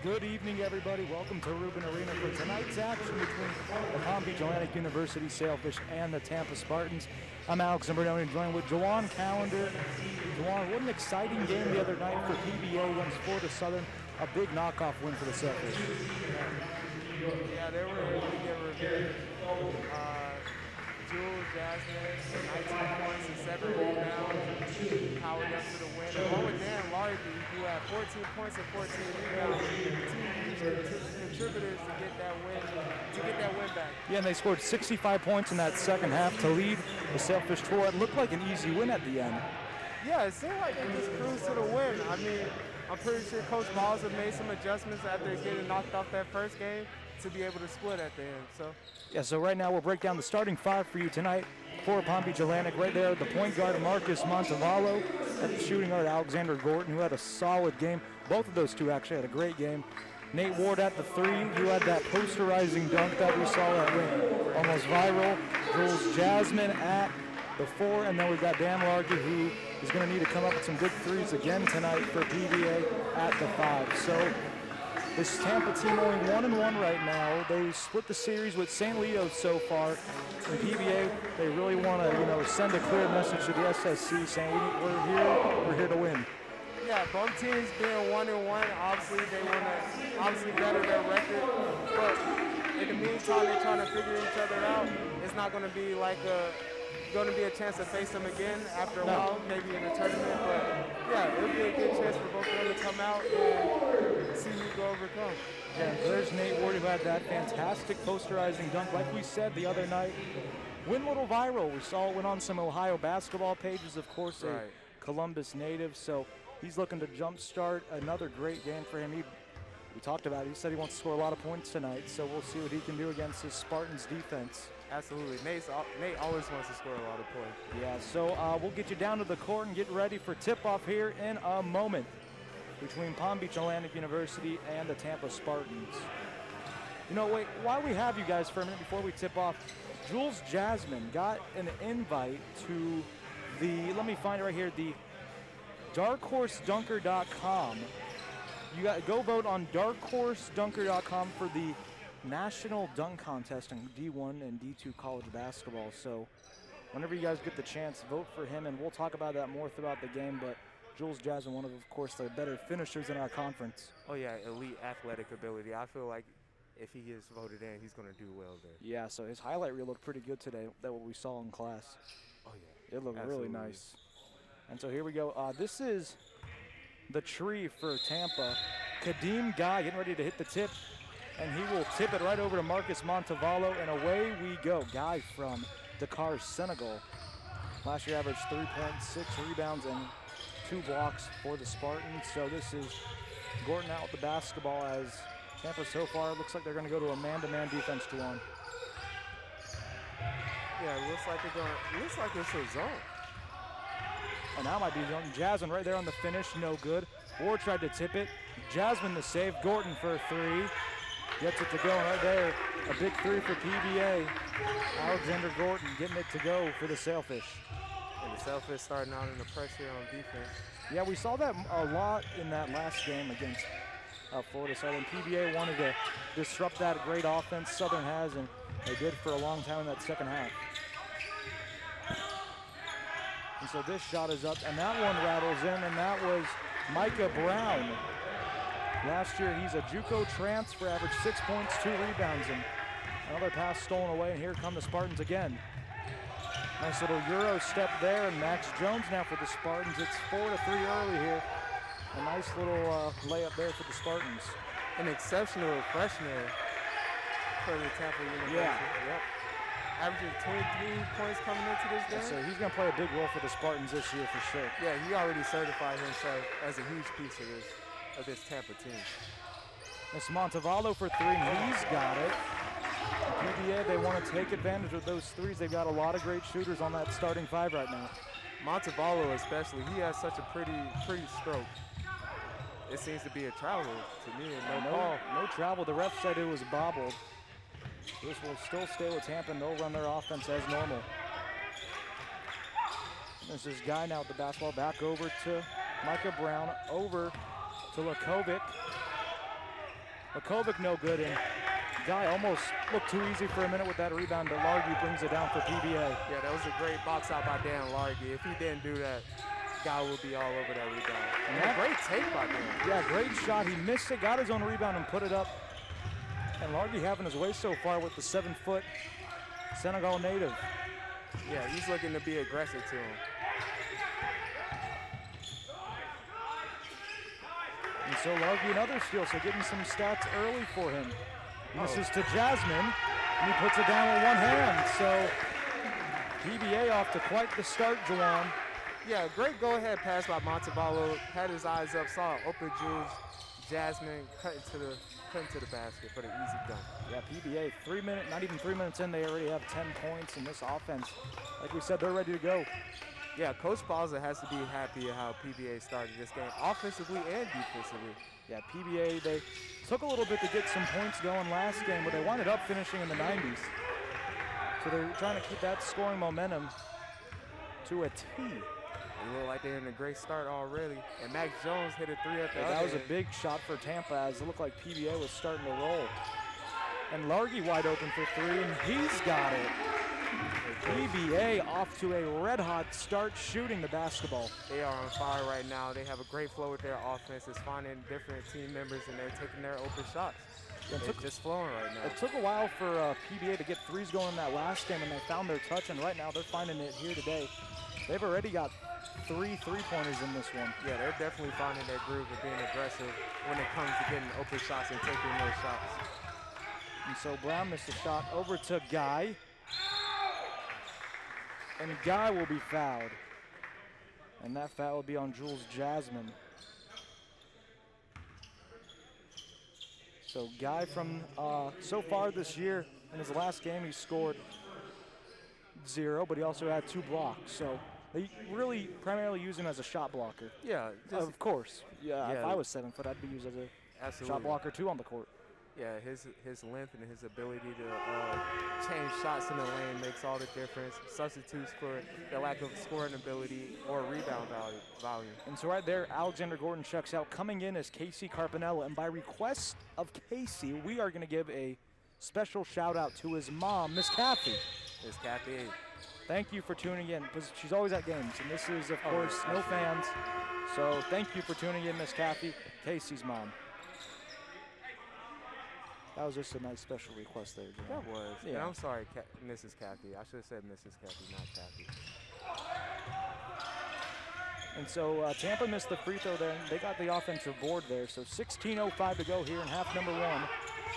Good evening, everybody. Welcome to Rubin Arena for tonight's action between the Palm Beach Atlantic University Sailfish and the Tampa Spartans. I'm Alex Zambernoni, joined with Jawan Callender. Jawan, what an exciting game the other night for PBA against Florida Southern. A big knockoff win for the Sailfish. Yeah, they were able to get revenge. Jules Jasmine, 19 points and 7 rebounds, powered up to the win. Along with Dan Largy, who had 14 points and 14 rebounds, two contributors to get that win back. Yeah, and they scored 65 points in that second half to lead the Sailfish to what looked like an easy win at the end. Yeah, it seemed like they just cruised to the win. I mean, I'm pretty sure Coach Balzer made some adjustments after getting knocked off that first game to be able to split at the end. So right now we'll break down the starting five for you tonight for Palm Beach Atlantic. Right there, the point guard Marcus Montevallo, at the shooting guard Alexander Gorton, who had a solid game. Both of those two actually had a great game. Nate Ward at the three, who had that posterizing dunk that we saw that went almost viral. Jules Jasmine at the four, and then we've got Dan Largy, who is going to need to come up with some good threes again tonight for PBA at the five. So this Tampa team only 1-1 right now. They split the series with St. Leo's so far. In PBA, they really want to, send a clear message to the SSC saying we're here to win. Yeah, both teams being 1-1, obviously they want to better their record. But in the meantime, they're trying to figure each other out. It's not going to be a chance to face them again after a while, maybe in the tournament. But yeah, it'll be a good chance for both of them to come out and see who can overcome. Yeah, there's Nate Ward, who had that fantastic posterizing dunk, like we said the other night. Went a little viral. We saw it went on some Ohio basketball pages, of course, a Columbus native. So he's looking to jumpstart another great game for him. We talked about it. He said he wants to score a lot of points tonight, so we'll see what he can do against his Spartans defense. Absolutely. Nate always wants to score a lot of points. Yeah, so we'll get you down to the court and get ready for tip-off here in a moment between Palm Beach Atlantic University and the Tampa Spartans. Wait, while we have you guys for a minute before we tip off, Jules Jasmine got an invite to let me find it right here, the darkhorsedunker.com. You got go vote on darkhorsedunker.com for the National Dunk Contest in D1 and D2 college basketball. So whenever you guys get the chance, vote for him, and we'll talk about that more throughout the game. But Jules Jasmine, one of course, the better finishers in our conference. Oh, yeah, elite athletic ability. I feel like if he gets voted in, he's going to do well there. Yeah, so his highlight reel looked pretty good today, that what we saw in class. Oh, yeah. It looked Absolutely. really nice. And so here we go. This is the tree for Tampa. Kadeem Guy getting ready to hit the tip, and he will tip it right over to Marcus Montevallo, and away we go. Guy from Dakar, Senegal. Last year averaged 3.6 rebounds and 2 blocks for the Spartans. So this is Gorton out with the basketball as Tampa so far looks like they're going to go to a man-to-man defense to one. Yeah, it looks like it's a zone. And now might be zone. Jasmine right there on the finish, no good. Ward tried to tip it. Jasmine the save. Gorton for a three. Gets it to go right there. A big three for PBA. Alexander Gorton getting it to go for the Sailfish. And the Sailfish starting out in the pressure on defense. Yeah, we saw that a lot in that last game against Florida Southern. PBA wanted to disrupt that great offense Southern has, and they did for a long time in that second half. And so this shot is up, and that one rattles in, and that was Micah Brown. Last year, he's a JUCO transfer, averaged 6 points, 2 rebounds, and another pass stolen away, and here come the Spartans again. Nice little Euro step there, and Max Jones now for the Spartans. It's 4-3 early here. A nice little layup there for the Spartans. An exceptional freshman for the Tampa University. Yeah. Yep. Averaging 23 points coming into this game. So he's going to play a big role for the Spartans this year for sure. Yeah, he already certified himself as a huge piece of this Tampa team. It's Montevallo for three, and he's got it. PBA, they want to take advantage of those threes. They've got a lot of great shooters on that starting five right now. Montevallo especially, he has such a pretty stroke. It seems to be a travel to me, and no travel. The ref said it was bobbled. This will still stay with Tampa, and they'll run their offense as normal. There's this guy now with the basketball back over to Micah Brown, over to Lakovic. Makovic no good, and Guy almost looked too easy for a minute with that rebound, but Largy brings it down for PBA. Yeah, that was a great box out by Dan Largy. If he didn't do that, Guy would be all over that rebound. And a great take by Dan. Yeah, great shot. He missed it, got his own rebound, and put it up. And Largy having his way so far with the 7-foot Senegal native. Yeah, he's looking to be aggressive to him. And so Largy another steal, so getting some stats early for him. Misses to Jasmine, and he puts it down with one hand. So PBA off to quite the start, Juwan. Yeah, great go-ahead pass by Montevallo. Had his eyes up, saw an open Jules. Jasmine cut into the basket for the easy dunk. Yeah, PBA, not even 3 minutes in, they already have 10 points in this offense. Like we said, they're ready to go. Yeah, Coach Balza has to be happy at how PBA started this game, offensively and defensively. Yeah, PBA, they took a little bit to get some points going last game, but they wound up finishing in the 90s. So they're trying to keep that scoring momentum to a T. They look like they're in a great start already. And Max Jones hit a 3 at the other That was end. a big shot for Tampa, as it looked like PBA was starting to roll. And Largy wide open for 3, and he's got it. PBA off to a red-hot start shooting the basketball. They are on fire right now. They have a great flow with their offense. It's finding different team members, and they're taking their open shots. They're just flowing right now. It took a while for PBA to get threes going in that last game, and they found their touch, and right now they're finding it here today. They've already got 3 three-pointers in this one. Yeah, they're definitely finding their groove of being aggressive when it comes to getting open shots and taking those shots. And so Brown missed a shot over to Guy. And Guy will be fouled. And that foul will be on Jules Jasmine. So Guy from so far this year, in his last game, he scored 0, but he also had 2 blocks. So they really primarily use him as a shot blocker. Yeah. Of course. Yeah, if I was 7 foot, I'd be used as a shot blocker too on the court. Yeah, his length and his ability to change shots in the lane makes all the difference. Substitutes for the lack of scoring ability or rebound volume. And so right there, Alexander Gordon checks out. Coming in is Casey Carpinella, and by request of Casey, we are going to give a special shout out to his mom, Miss Kathy. Miss Kathy. Thank you for tuning in, because she's always at games, and this is, of course, no fans. So thank you for tuning in, Miss Kathy, Casey's mom. That was just a nice special request there, Jim. That was. Yeah. And I'm sorry, Mrs. Kathy. I should have said Mrs. Kathy, not Kathy. And so Tampa missed the free throw there, and they got the offensive board there. So 16:05 to go here in half number 1.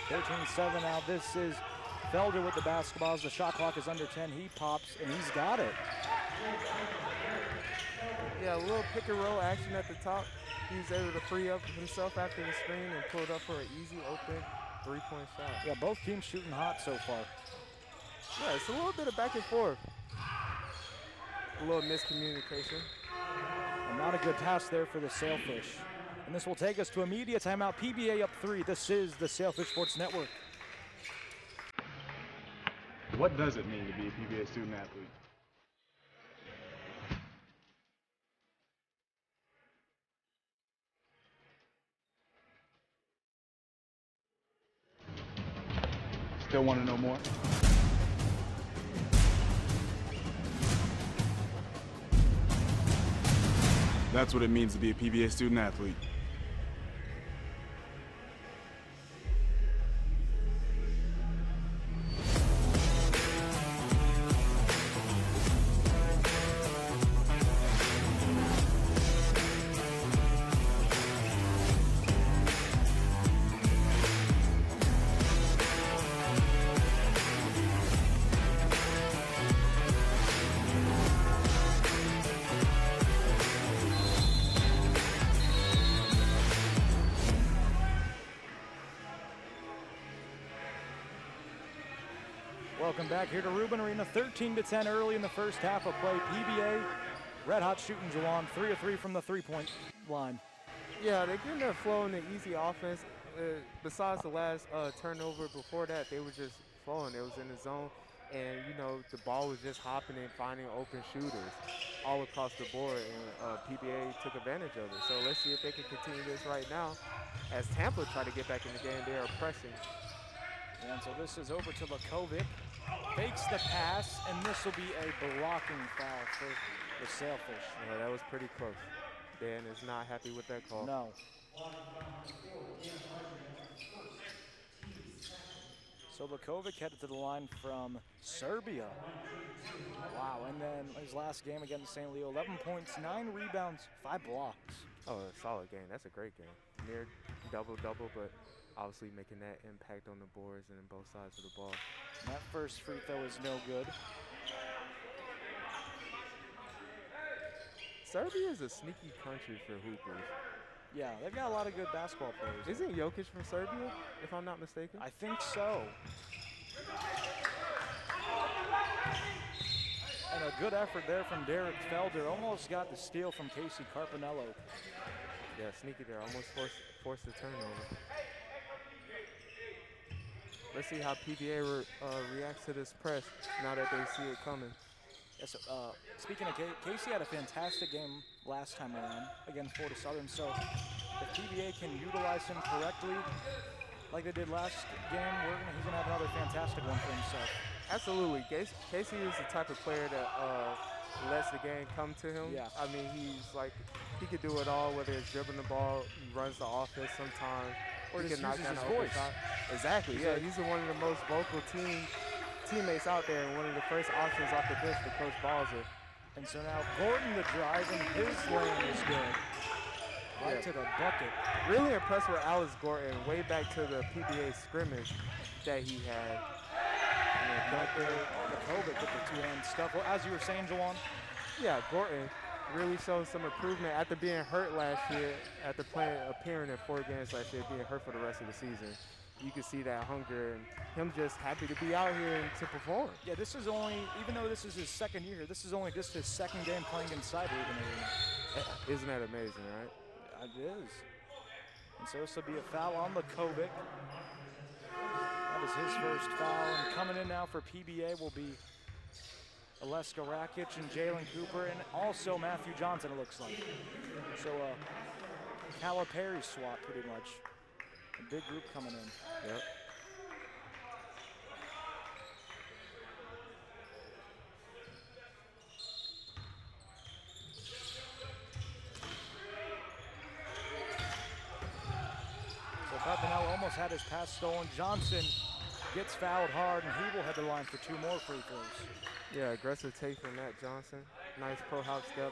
13-7 now. This is Felder with the basketball. As the shot clock is under 10, he pops, and he's got it. Yeah, a little pick and roll action at the top. He was able to free up himself after the screen and pulled up for an easy open 3-point shot. Yeah, both teams shooting hot so far. Yeah, it's a little bit of back and forth. A little miscommunication. And not a good pass there for the Sailfish. And this will take us to a media timeout. PBA up 3. This is the Sailfish Sports Network. What does it mean to be a PBA student athlete? Still want to know more? That's what it means to be a PBA student athlete. Welcome back here to Rubin Arena. 13-10 early in the first half of play. PBA, red hot shooting, Jawan. 3 of 3 from the three-point line. Yeah, they're getting their flow in the easy offense. Besides the last turnover before that, they were just flowing. It was in the zone. And, you know, the ball was just hopping and finding open shooters all across the board, and PBA took advantage of it. So let's see if they can continue this right now. As Tampa try to get back in the game, they are pressing. And so this is over to Lakovic. Fakes the pass, and this will be a blocking foul for the Sailfish. Yeah, that was pretty close. Dan is not happy with that call. No. So Lakovic headed to the line from Serbia. Wow, and then his last game against St. Leo, 11 points, 9 rebounds, 5 blocks. Oh, a solid game. That's a great game. Near double-double, but obviously making that impact on the boards and on both sides of the ball. And that first free throw is no good. Serbia is a sneaky country for hoopers. Yeah, they've got a lot of good basketball players. Isn't Jokic from Serbia, if I'm not mistaken? I think so. And a good effort there from Derek Felder. Almost got the steal from Casey Carpinello. Yeah, sneaky there. Almost forced the turnover. Let's see how PBA reacts to this press now that they see it coming. Yes, speaking of Casey had a fantastic game last time around against Florida Southern. So if PBA can utilize him correctly, like they did last game, he's going to have another fantastic one for himself. Absolutely. Casey is the type of player that lets the game come to him. Yeah. I mean, he could do it all, whether it's dribbling the ball, he runs the offense sometimes, or he just can knock uses down his the open voice. shot. Exactly. Yeah, he's one of the most vocal teammates out there, and one of the first options off the bench for Coach Balzer. And so now Gordon the drive, and his lane is good. Right to the bucket. Really impressed with Alex Gordon, way back to the PBA scrimmage that he had. Lakovic with the two-hand stuff. Well, as you were saying, Jawan? Yeah, Gordon really showed some improvement after being hurt last year, after appearing in 4 games last year, being hurt for the rest of the season. You can see that hunger and him just happy to be out here and to perform. Yeah, this is only, even though this is his second year, this is only just his second game playing inside Rubin Arena. Isn't that amazing, right? It is. And so this will be a foul on Lakovic. That is his first foul. And coming in now for PBA will be Aleska Rakic and Jalen Cooper, and also Matthew Johnson, it looks like. So Calipari swap, pretty much. A big group coming in. Yep. So Carpinello almost had his pass stolen. Johnson gets fouled hard, and he will head the line for 2 more free throws. Yeah, aggressive take from Matt Johnson. Nice pro hop step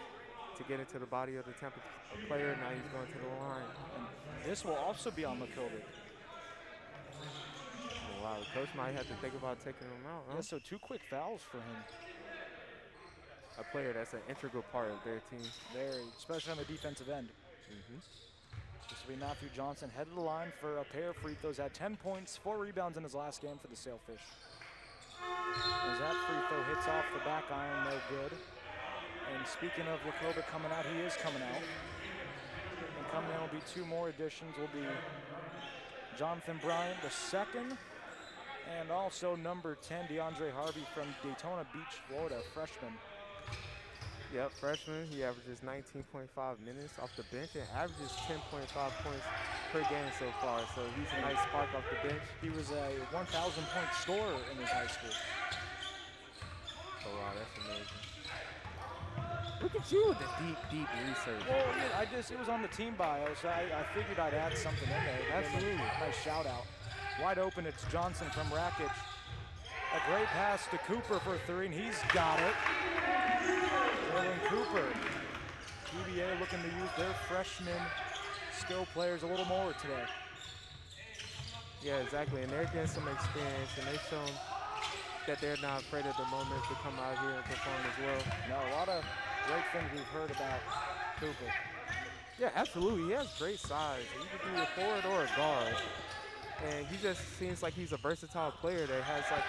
to get into the body of the Tampa player. Now he's going to the line. And this will also be on Lakovic. Oh, wow, the coach might have to think about taking him out, huh? Yeah, so 2 quick fouls for him. A player that's an integral part of their team. Very, especially on the defensive end. This will be Matthew Johnson headed to the line for a pair of free throws. Had 10 points, 4 rebounds in his last game for the Sailfish. As that free throw hits off the back iron, no good. And speaking of Lakovic coming out, he is coming out. And coming in will be 2 more additions. Will be Jonathan Bryant, the second, and also number 10, DeAndre Harvey from Daytona Beach, Florida, freshman. Yep, freshman. He averages 19.5 minutes off the bench and averages 10.5 points per game so far. So he's a nice spark off the bench. He was a 1,000-point scorer in his high school. Oh, wow, that's amazing. Look at you with the deep research. Well, yeah, it was on the team bio, so I figured I'd add something in there. Absolutely. Nice shout out. Wide open, it's Johnson from Rakic. A great pass to Cooper for 3, and he's got it. Jalen Cooper. PBA looking to use their freshman skill players a little more today. Yeah, exactly, and they're getting some experience, and they've shown that they're not afraid of the moment to come out here and perform as well. No, a lot of great things we've heard about Cooper. Yeah, absolutely. He has great size. He could be a forward or a guard. And he just seems like he's a versatile player that has like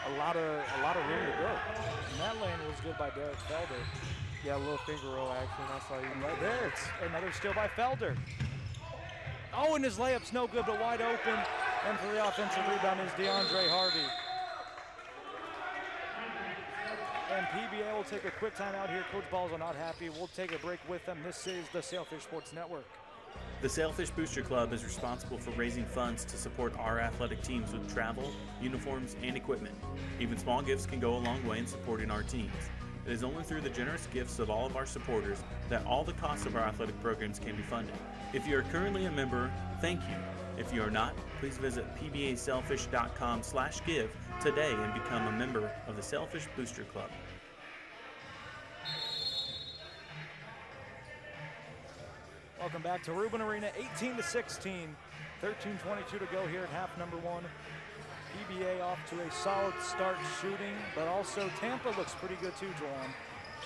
a lot of room to grow. And that lane was good by Derek Felder. Yeah, a little finger roll action. I saw you right there. It's another steal by Felder. Oh, and his layup's no good, but wide open. And for the offensive rebound is DeAndre Harvey. PBA will take a quick time out here. Coach Balls are not happy. We'll take a break with them. This is the Sailfish Sports Network. The Sailfish Booster Club is responsible for raising funds to support our athletic teams with travel, uniforms, and equipment. Even small gifts can go a long way in supporting our teams. It is only through the generous gifts of all of our supporters that all the costs of our athletic programs can be funded. If you are currently a member, thank you. If you are not, please visit pbasailfish.com/give today and become a member of the Sailfish Booster Club. Welcome back to Rubin Arena, 18-16, 13:22 to go here at half number one. PBA off to a solid start shooting, but also Tampa looks pretty good too, Juwan.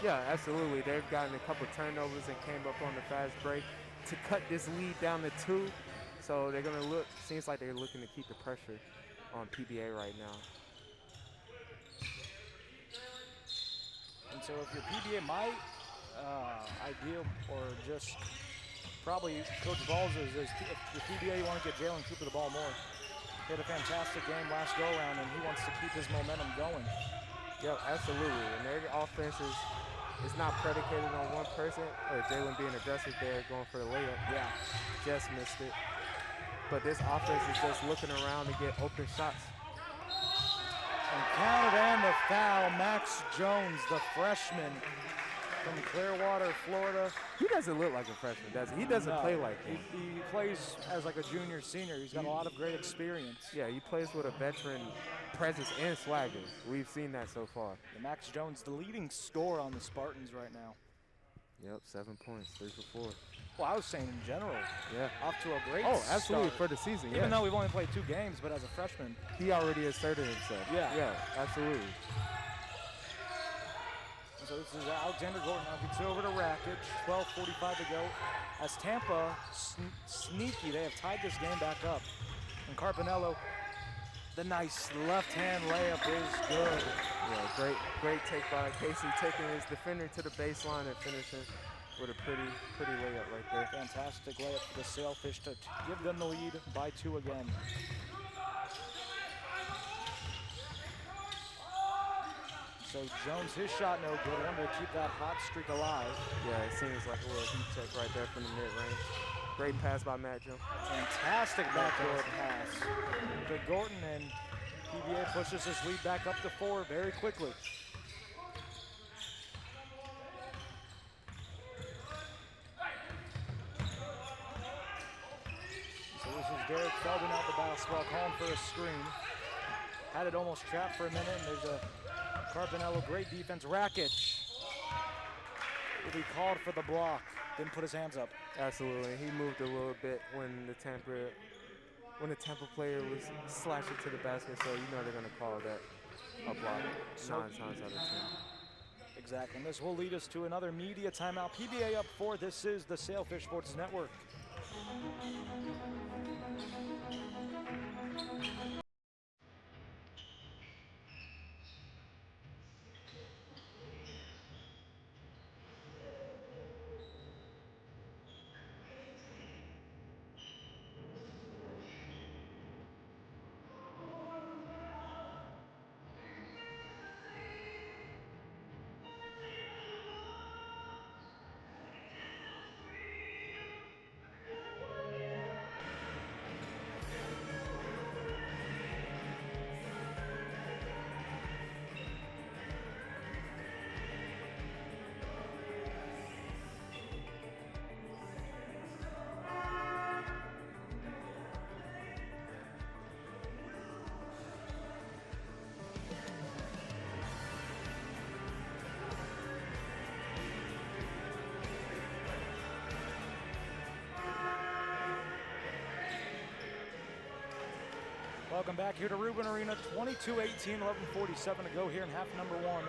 Yeah, absolutely. They've gotten a couple turnovers and came up on the fast break to cut this lead down to 2. So they're going to look, seems like they're looking to keep the pressure on PBA right now. And so if your PBA might ideal or just probably Coach Balls is if your PBA you want to get Jalen Cooper the ball more. He had a fantastic game last go around and he wants to keep his momentum going. Yeah, absolutely. And their offense is not predicated on one person or Jalen being aggressive there going for the layup. Yeah. Just missed it. But this offense is just looking around to get open shots. And counted and the foul, Max Jones, the freshman from Clearwater, Florida. He doesn't look like a freshman, does he? He doesn't play like him. He plays as like a junior, senior. He's got a lot of great experience. Yeah, he plays with a veteran presence and swagger. We've seen that so far. And Max Jones, the leading scorer on the Spartans right now. Yep, 7 points, 3 for 4. Well, I was saying in general. Yeah. Off to a great absolutely, start. for the season, Even though we've only played 2 games, but as a freshman. He already asserted himself. Yeah, absolutely. So this is Alexander Gordon now gets over to Rakic, 12:45 to go. As Tampa, sneaky, they have tied this game back up. And Carpinello, the nice left-hand layup is good. Yeah, great take by Casey, taking his defender to the baseline and finishing with a pretty layup right there. Fantastic layup for the Sailfish to give them the lead by 2 again. So Jones, his shot no good. Wanted to keep that hot streak alive. Yeah, it seems like a little heat check right there from the mid-range. Great pass by Matt Jones. Fantastic backdoor pass to Gordon, and PBA pushes his lead back up to 4 very quickly. So this is Derek Feldman out the basketball, calling for a screen. Had it almost trapped for a minute, and there's a Carpinello, great defense. Rakic will be called for the block. Didn't put his hands up. Absolutely, he moved a little bit when the Tampa player was slashing to the basket, so you know they're going to call that a block 9 times out of 10. Exactly, and this will lead us to another media timeout. PBA up 4. This is the Sailfish Sports Network. Welcome back here to Rubin Arena, 22-18, 11:47 to go here in half number one.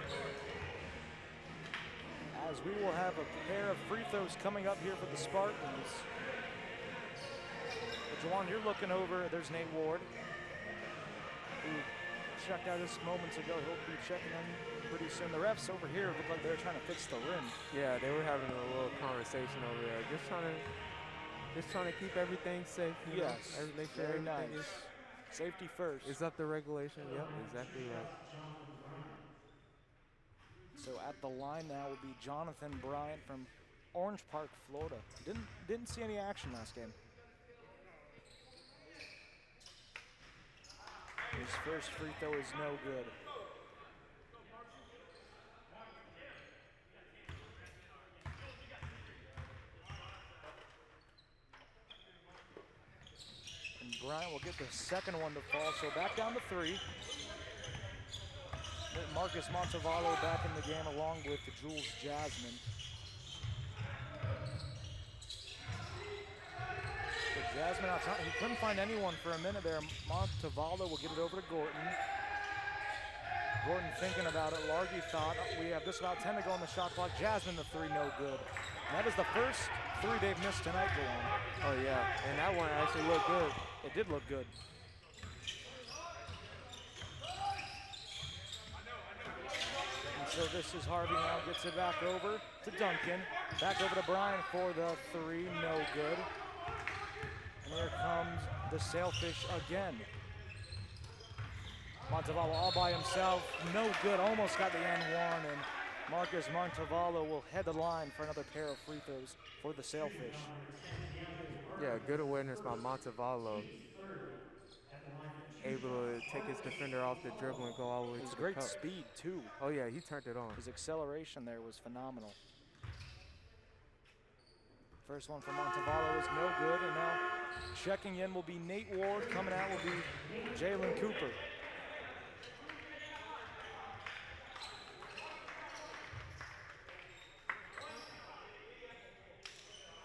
As we will have a pair of free throws coming up here for the Spartans. But Juwan, you're looking over, there's Nate Ward, who checked out just moments ago. He'll be checking in pretty soon. The refs over here look like they're trying to fix the rim. Yeah, they were having a little conversation over there. Just trying to keep everything safe. Yes, make sure very everything nice. Safety first. is up to regulation. Yep, exactly right. So at the line now will be Jonathan Bryant from Orange Park, Florida. Didn't see any action last game. His first free throw is no good. And Bryant will get the second one to fall, so back down to 3. Marcus Montevallo back in the game along with Jules Jasmine. So Jasmine out top, he couldn't find anyone for a minute there. Montevallo will get it over to Gorton. Gorton thinking about it. Largy thought, we have just about 10 to go on the shot clock. Jasmine the 3, no good. And that is the first 3 they've missed tonight, Jawan. Oh yeah, and that one actually looked good. It did look good. And so this is Harvey now, gets it back over to Duncan. Back over to Brian for the 3, no good. And here comes the Sailfish again. Montevallo all by himself, no good, almost got the N1, and Marcus Montevallo will head the line for another pair of free throws for the Sailfish. Yeah, good awareness by Montevallo. Able to take his defender off the dribble and go all the way to the cup. Great speed too. Oh yeah, he turned it on. His acceleration there was phenomenal. First one from Montevallo is no good, and now checking in will be Nate Ward. Coming out will be Jalen Cooper.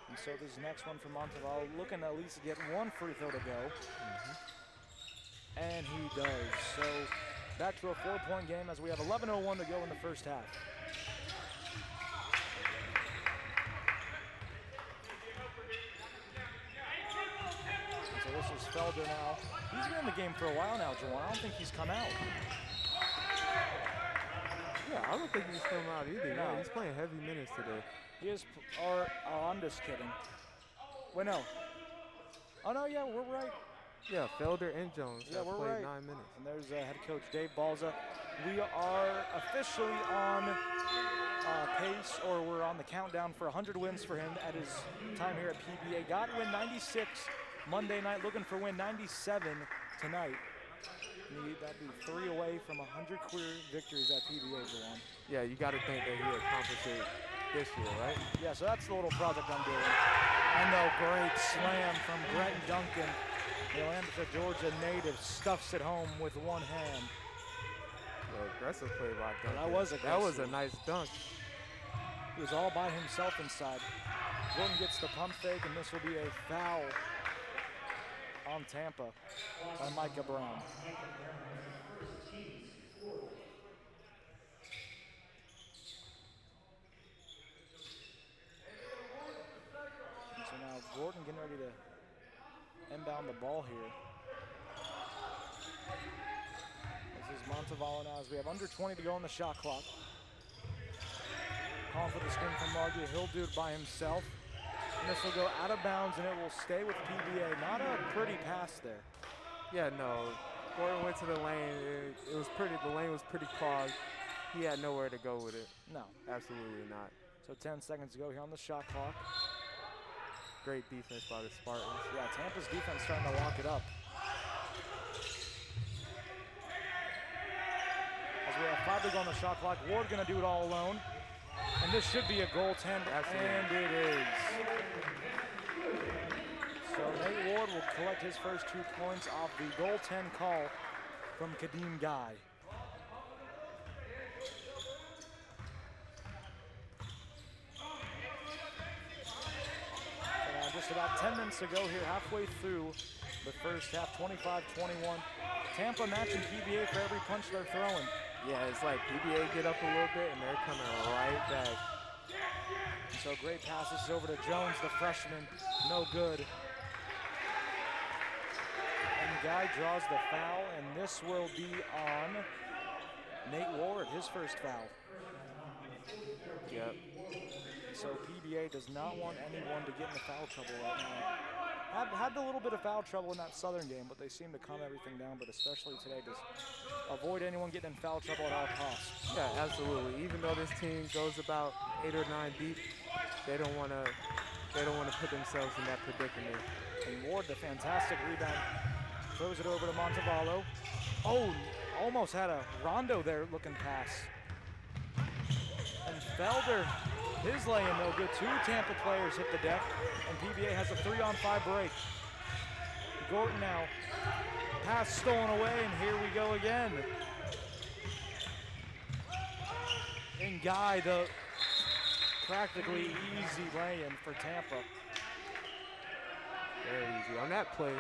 And so this next one from Montevallo, looking to at least get one free throw to go. And he does. So back to a 4-point game as we have 11:01 to go in the first half. And so this is Felder now. He's been in the game for a while now, Jawan. I don't think he's come out. Yeah, I don't think he's come out either. No. Yeah, he's playing heavy minutes today. He is, or I'm just kidding. Wait, no. Oh no, yeah, we're right. Yeah, Felder and Jones Yeah, have we're played right. 9 minutes. And there's head coach Dave Balza. We are officially on pace, or we're on the countdown for 100 wins for him at his time here at PBA. Got win 96 Monday night, looking for win 97 tonight. That'd be 3 away from 100 career victories at PBA, Jawan. Yeah, you got to think that he accomplished it this year, right? Yeah, so that's the little project I'm doing. And a great slam from Brett Duncan. The Atlanta, Georgia native stuffs it home with one hand. Yeah, aggressive play by Duncan. That was aggressive. That was a nice dunk. He was all by himself inside. Gordon gets the pump fake, and this will be a foul on Tampa by Micah Brown. And so now Gordon getting ready to inbound the ball here. This is Montevallo now as we have under 20 to go on the shot clock. Calling for the screen from Margie. He'll do it by himself. And this will go out of bounds and it will stay with PBA. Not a pretty pass there. Yeah, no. Gordon went to the lane. It was pretty. The lane was pretty clogged. He had nowhere to go with it. No. Absolutely not. So 10 seconds to go here on the shot clock. Great defense by the Spartans. Yeah, Tampa's defense starting to lock it up. As we have 5 to go on the shot clock, Ward gonna do it all alone. And this should be a goaltender, and it is. So Nate Ward will collect his first 2 points off the goaltend call from Kadeem Guy. So now just about 10 minutes to go here, halfway through the first half, 25-21. Tampa matching PBA for every punch they're throwing. Yeah, it's like PBA get up a little bit, and they're coming right back. And so great passes over to Jones, the freshman, no good. And Guy draws the foul, and this will be on Nate Ward, his first foul. Yep. So PBA does not want anyone to get into foul trouble right now. had a little bit of foul trouble in that Southern game, but they seem to calm everything down. But especially today, just avoid anyone getting in foul trouble at all costs. Yeah, absolutely. Even though this team goes about 8 or 9 deep, they don't want to put themselves in that predicament. And Ward, the fantastic rebound, throws it over to Montevallo. Oh, almost had a Rondo there looking pass. And Felder, his lay-in no good. 2 Tampa players hit the deck, and PBA has a 3-on-5 break. Gorton now, pass stolen away, and here we go again. And Guy, the practically easy lay-in for Tampa. Very easy. On that play,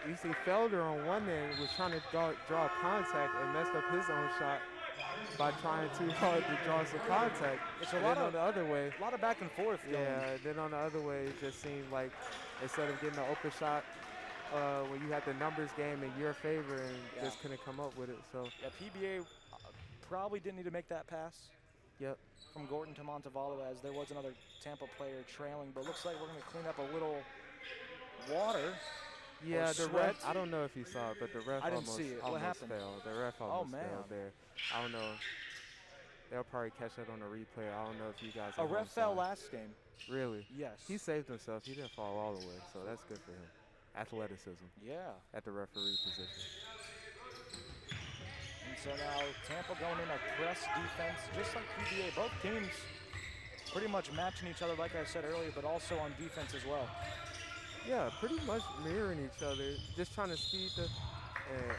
you see Felder on one end was trying to draw contact and messed up his own shot by trying too hard to draw some contact. It's a lot on the other way. A lot of back and forth. Yeah, then on the other way, it just seemed like instead of getting an open shot, when you had the numbers game in your favor and just couldn't come up with it. So yeah, PBA probably didn't need to make that pass. Yep. From Gorton to Montevallo, as there was another Tampa player trailing, but looks like we're going to clean up a little water. Yeah, the sweat. ref, I don't know if you saw it, but the ref I didn't see it. What almost happened? failed. The ref almost man. failed there. I don't know. They'll probably catch that on the replay. I don't know if you guys A at ref home fell saw it. last game. Really? Yes. He saved himself. He didn't fall all the way, so that's good for him. Athleticism Yeah. at the referee position. And so now Tampa going in a press defense, just like PBA. Both teams pretty much matching each other, like I said earlier, but also on defense as well. Yeah, pretty much mirroring each other. Just trying to speed the,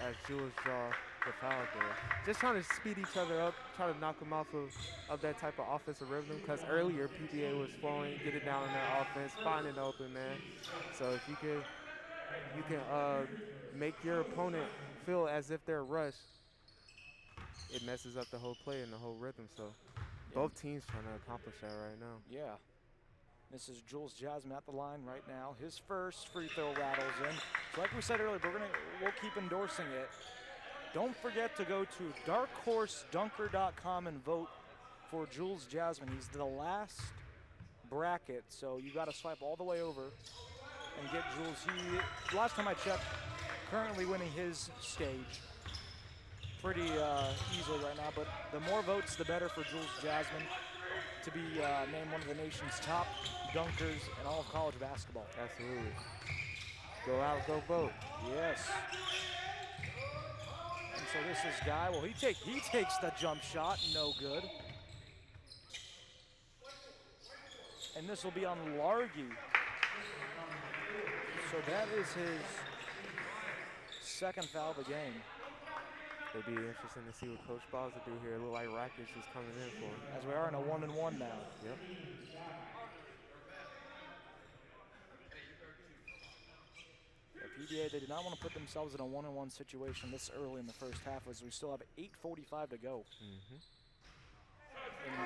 as Jules draw the foul there. Just trying to speed each other up, try to knock them off of that type of offensive rhythm. Because earlier PBA was flowing, get it down in their offense, find an open man. So if you can make your opponent feel as if they're rushed, it messes up the whole play and the whole rhythm. So both teams trying to accomplish that right now. Yeah. This is Jules Jasmine at the line right now. His first free throw rattles in. So like we said earlier, we'll keep endorsing it. Don't forget to go to darkhorsedunker.com and vote for Jules Jasmine. He's the last bracket, so you got to swipe all the way over and get Jules. He, last time I checked, currently winning his stage pretty easily right now, but the more votes, the better for Jules Jasmine to be named one of the nation's top dunkers in all of college basketball. Absolutely. Go out, go vote. Yes. And so this is Guy. Well, he takes the jump shot, no good. And this will be on Largy. So that is his second foul of the game. It'll be interesting to see what Coach Bowles will do here. It looks like Rakic is coming in for him. As we are in a 1-and-1 now. Yep. PBA, they did not want to put themselves in a 1-on-1 situation this early in the first half, as we still have 8:45 to go. And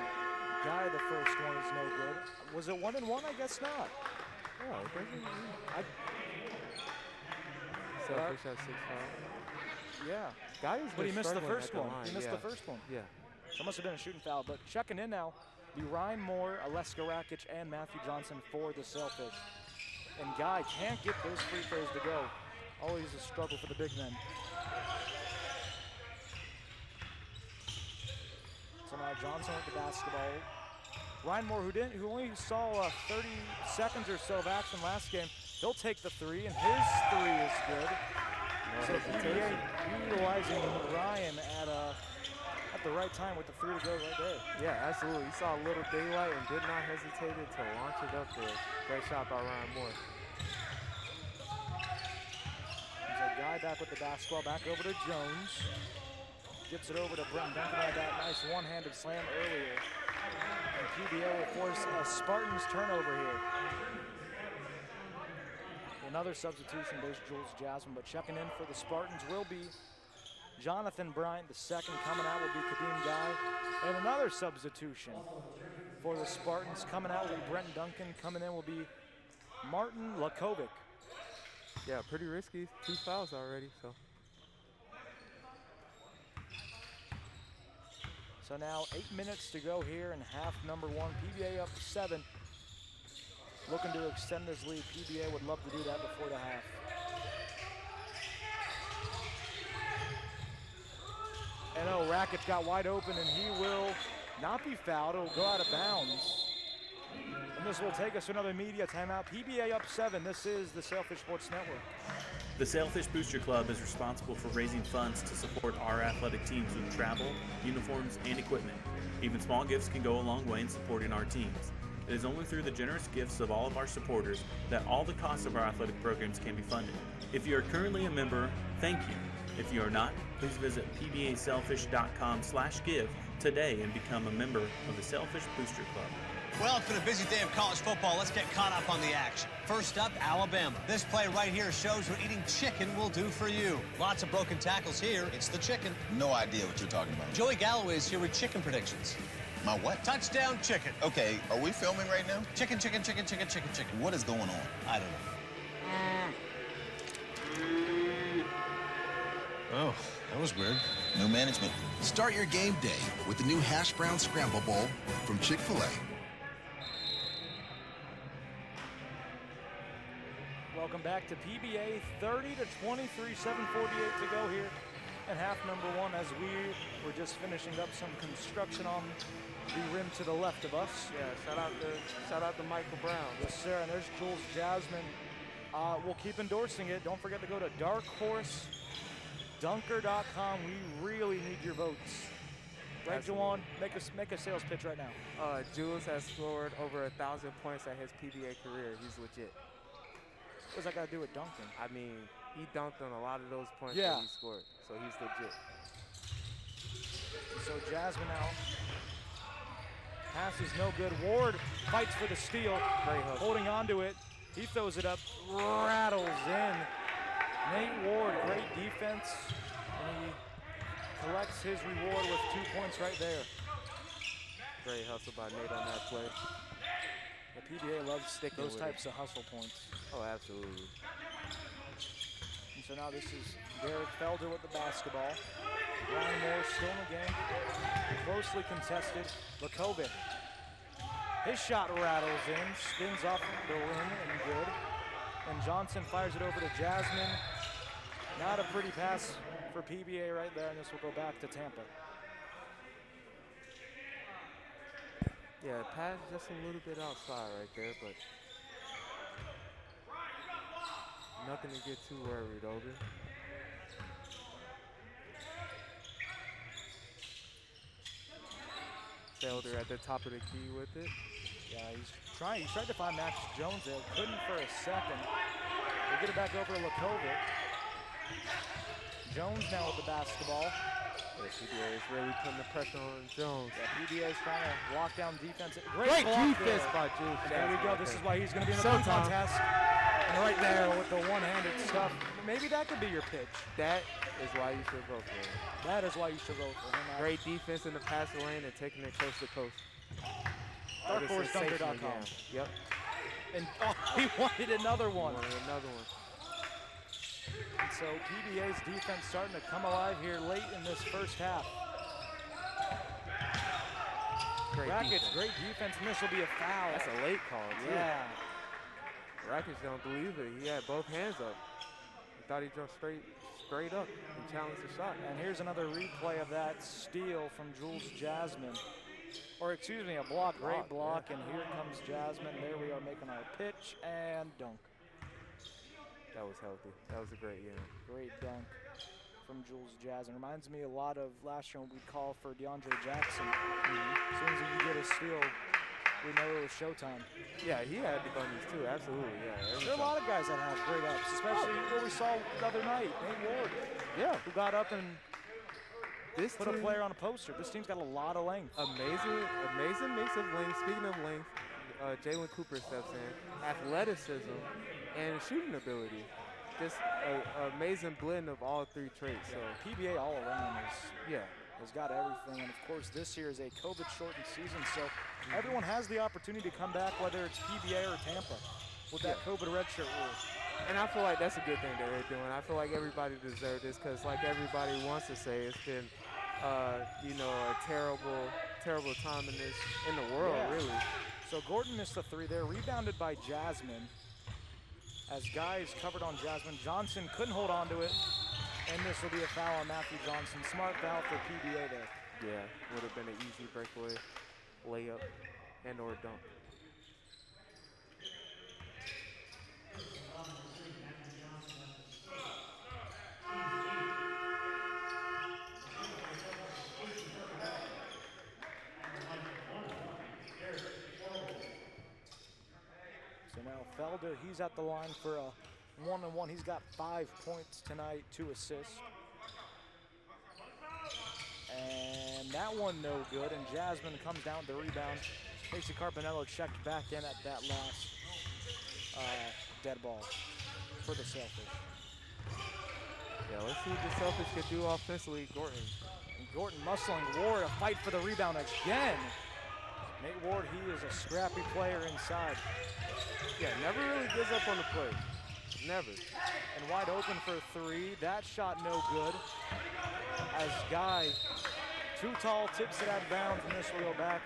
Guy, the first one is no good. Was it 1-and-1? I guess not. Oh, it doesn't. Selfish at 6 foul. Yeah. Guy But he missed the first one. line. He missed the first one. Yeah. So it must have been a shooting foul. But checking in now, be Ryan Moore, Aleska Rakic, and Matthew Johnson for the Sailfish. And Guy can't get those free throws to go. Always a struggle for the big men. So now Johnson with the basketball. Ryan Moore, who only saw 30 seconds or so of action last game, he'll take the three, and his three is good. So PBA utilizing Ryan at the right time with the three to go right there. Yeah, absolutely. He saw a little daylight and did not hesitate to launch it up there. Great shot by Ryan Moore. There's a Guy back with the basketball, back over to Jones. Gets it over to Brenton Duncan. Had that nice one-handed slam earlier. And PBA will force a Spartans turnover here. Another substitution, there's Jules Jasmine, but checking in for the Spartans will be Jonathan Bryant. The second coming out will be Kadeem Guy. And another substitution for the Spartans coming out will be Brenton Duncan. Coming in will be Martin Lakovic. Yeah, pretty risky. 2 fouls already, so. So now 8 minutes to go here in half number one. PBA up 7. looking to extend this lead. PBA would love to do that before the half. And Rackett got wide open, and he will not be fouled. It'll go out of bounds. And this will take us to another media timeout. PBA up 7. This is the Sailfish Sports Network. The Sailfish Booster Club is responsible for raising funds to support our athletic teams with travel, uniforms, and equipment. Even small gifts can go a long way in supporting our teams. It is only through the generous gifts of all of our supporters that all the costs of our athletic programs can be funded. If you are currently a member, thank you. If you are not, please visit pbasailfish.com/give today and become a member of the Sailfish Booster Club. Well, it's been a busy day of college football. Let's get caught up on the action. First up, Alabama. This play right here shows what eating chicken will do for you. Lots of broken tackles here. It's the chicken. No idea what you're talking about. Joey Galloway is here with chicken predictions. My what? Touchdown chicken. Okay, are we filming right now? Chicken, chicken, chicken, chicken, chicken, chicken. What is going on? I don't know. Oh, that was weird. New management. Start your game day with the new Hash Brown Scramble Bowl from Chick-fil-A. Welcome back to PBA, 30-23, 7:48 to go here in half number 1 as we were just finishing up some construction on the rim to the left of us. Yeah, shout out to Michael Brown. Yes, sir, and there's Jules Jasmine. We'll keep endorsing it. Don't forget to go to darkhorsdunker.com. We really need your votes. Right, Juwan, make a sales pitch right now. Jules has scored over 1,000 points at his PBA career. He's legit. What's that got to do with dunking? I mean, he dunked on a lot of those points Yeah. that he scored, so he's legit. So Jasmine now. Pass is no good. Ward fights for the steal. Great hustle. Holding on to it. He throws it up, rattles in. Nate Ward, great defense. And he collects his reward with 2 points right there. Great hustle by Nate on that play. The PBA loves Sticking those with types of hustle points. Oh, absolutely. And so now this is Derek Felder with the basketball. Ryan Moore still in the game. Closely contested. Lakovic. His shot rattles in, spins off the rim and good. And Johnson fires it over to Jasmine. Not a pretty pass for PBA right there, and this will go back to Tampa. Yeah, pass just a little bit outside right there, but nothing to get too worried over. Felder at the top of the key with it. Yeah, he's tried to find Max Jones there. Couldn't for a second. They get it back over to Lakovic. Jones now with the basketball. Yeah, PBA is really putting the pressure on Jones. Yeah, PBA is trying to lock down defense. Great block defense there. by Jules. There we go. This is why he's going to be in the Showtime. dunk contest. And right there with the one-handed stuff. Maybe that could be your pitch. That is why you should vote for him. That is why you should vote for him. Great defense in the passing lane and taking it coast to coast. Darkhorsdunker.com. Yep. And he wanted another one. Another one. And so PBA's defense starting to come alive here late in this first half. Rackets, great defense, and this will be a foul. That's a late call, too. Yeah. Rackets don't believe it. He had both hands up. He thought he jumped straight up and challenged the shot. And here's another replay of that steal from Jules Jasmine. Or excuse me, a block, great block, yeah. and here comes Jasmine. There we are making our pitch and dunk. That was healthy. That was a great game. Great dunk from Jules Jasmine. Reminds me a lot of last year when we'd call for DeAndre Jackson. As soon as he could get a steal, we know it was showtime. Yeah, he had the bunnies too, absolutely, yeah. There are a lot of guys that have great ups, especially what we saw the other night, Nate Ward. Yeah. Who got up and put a team, player on a poster. This team's got a lot of length. Amazing mix of length. Speaking of length, Jalen Cooper steps in. Athleticism and shooting ability. Just an amazing blend of all three traits. So PBA all around yeah, has got everything. And of course, this year is a COVID-shortened season, so everyone has the opportunity to come back, whether it's PBA or Tampa, with that COVID redshirt rule. and I feel like that's a good thing that they're doing. I feel like everybody deserves this because, like everybody wants to say, it's been, a terrible terrible time in the world, Yeah. really. So Gordon missed the three there, rebounded by Jasmine. As guys covered on Jasmine, Johnson couldn't hold on to it, and this will be a foul on Matthew Johnson. Smart foul for PBA there. Yeah, would have been an easy breakaway, layup, and or dunk. So now Felder, he's at the line for a 1-on-1. He's got 5 points tonight, 2 assists. And that one no good, and Jasmine comes down with the rebound. Casey Carpinello checked back in at that last dead ball for the Sailfish. Yeah, let's see what the Celtics can do offensively. Gordon. And Gordon muscling Ward, a fight for the rebound again. Nate Ward, he is a scrappy player inside. Yeah, never really gives up on the play. Never. And wide open for three. That shot no good. As Guy, too tall, tips it out of bounds, and this will go back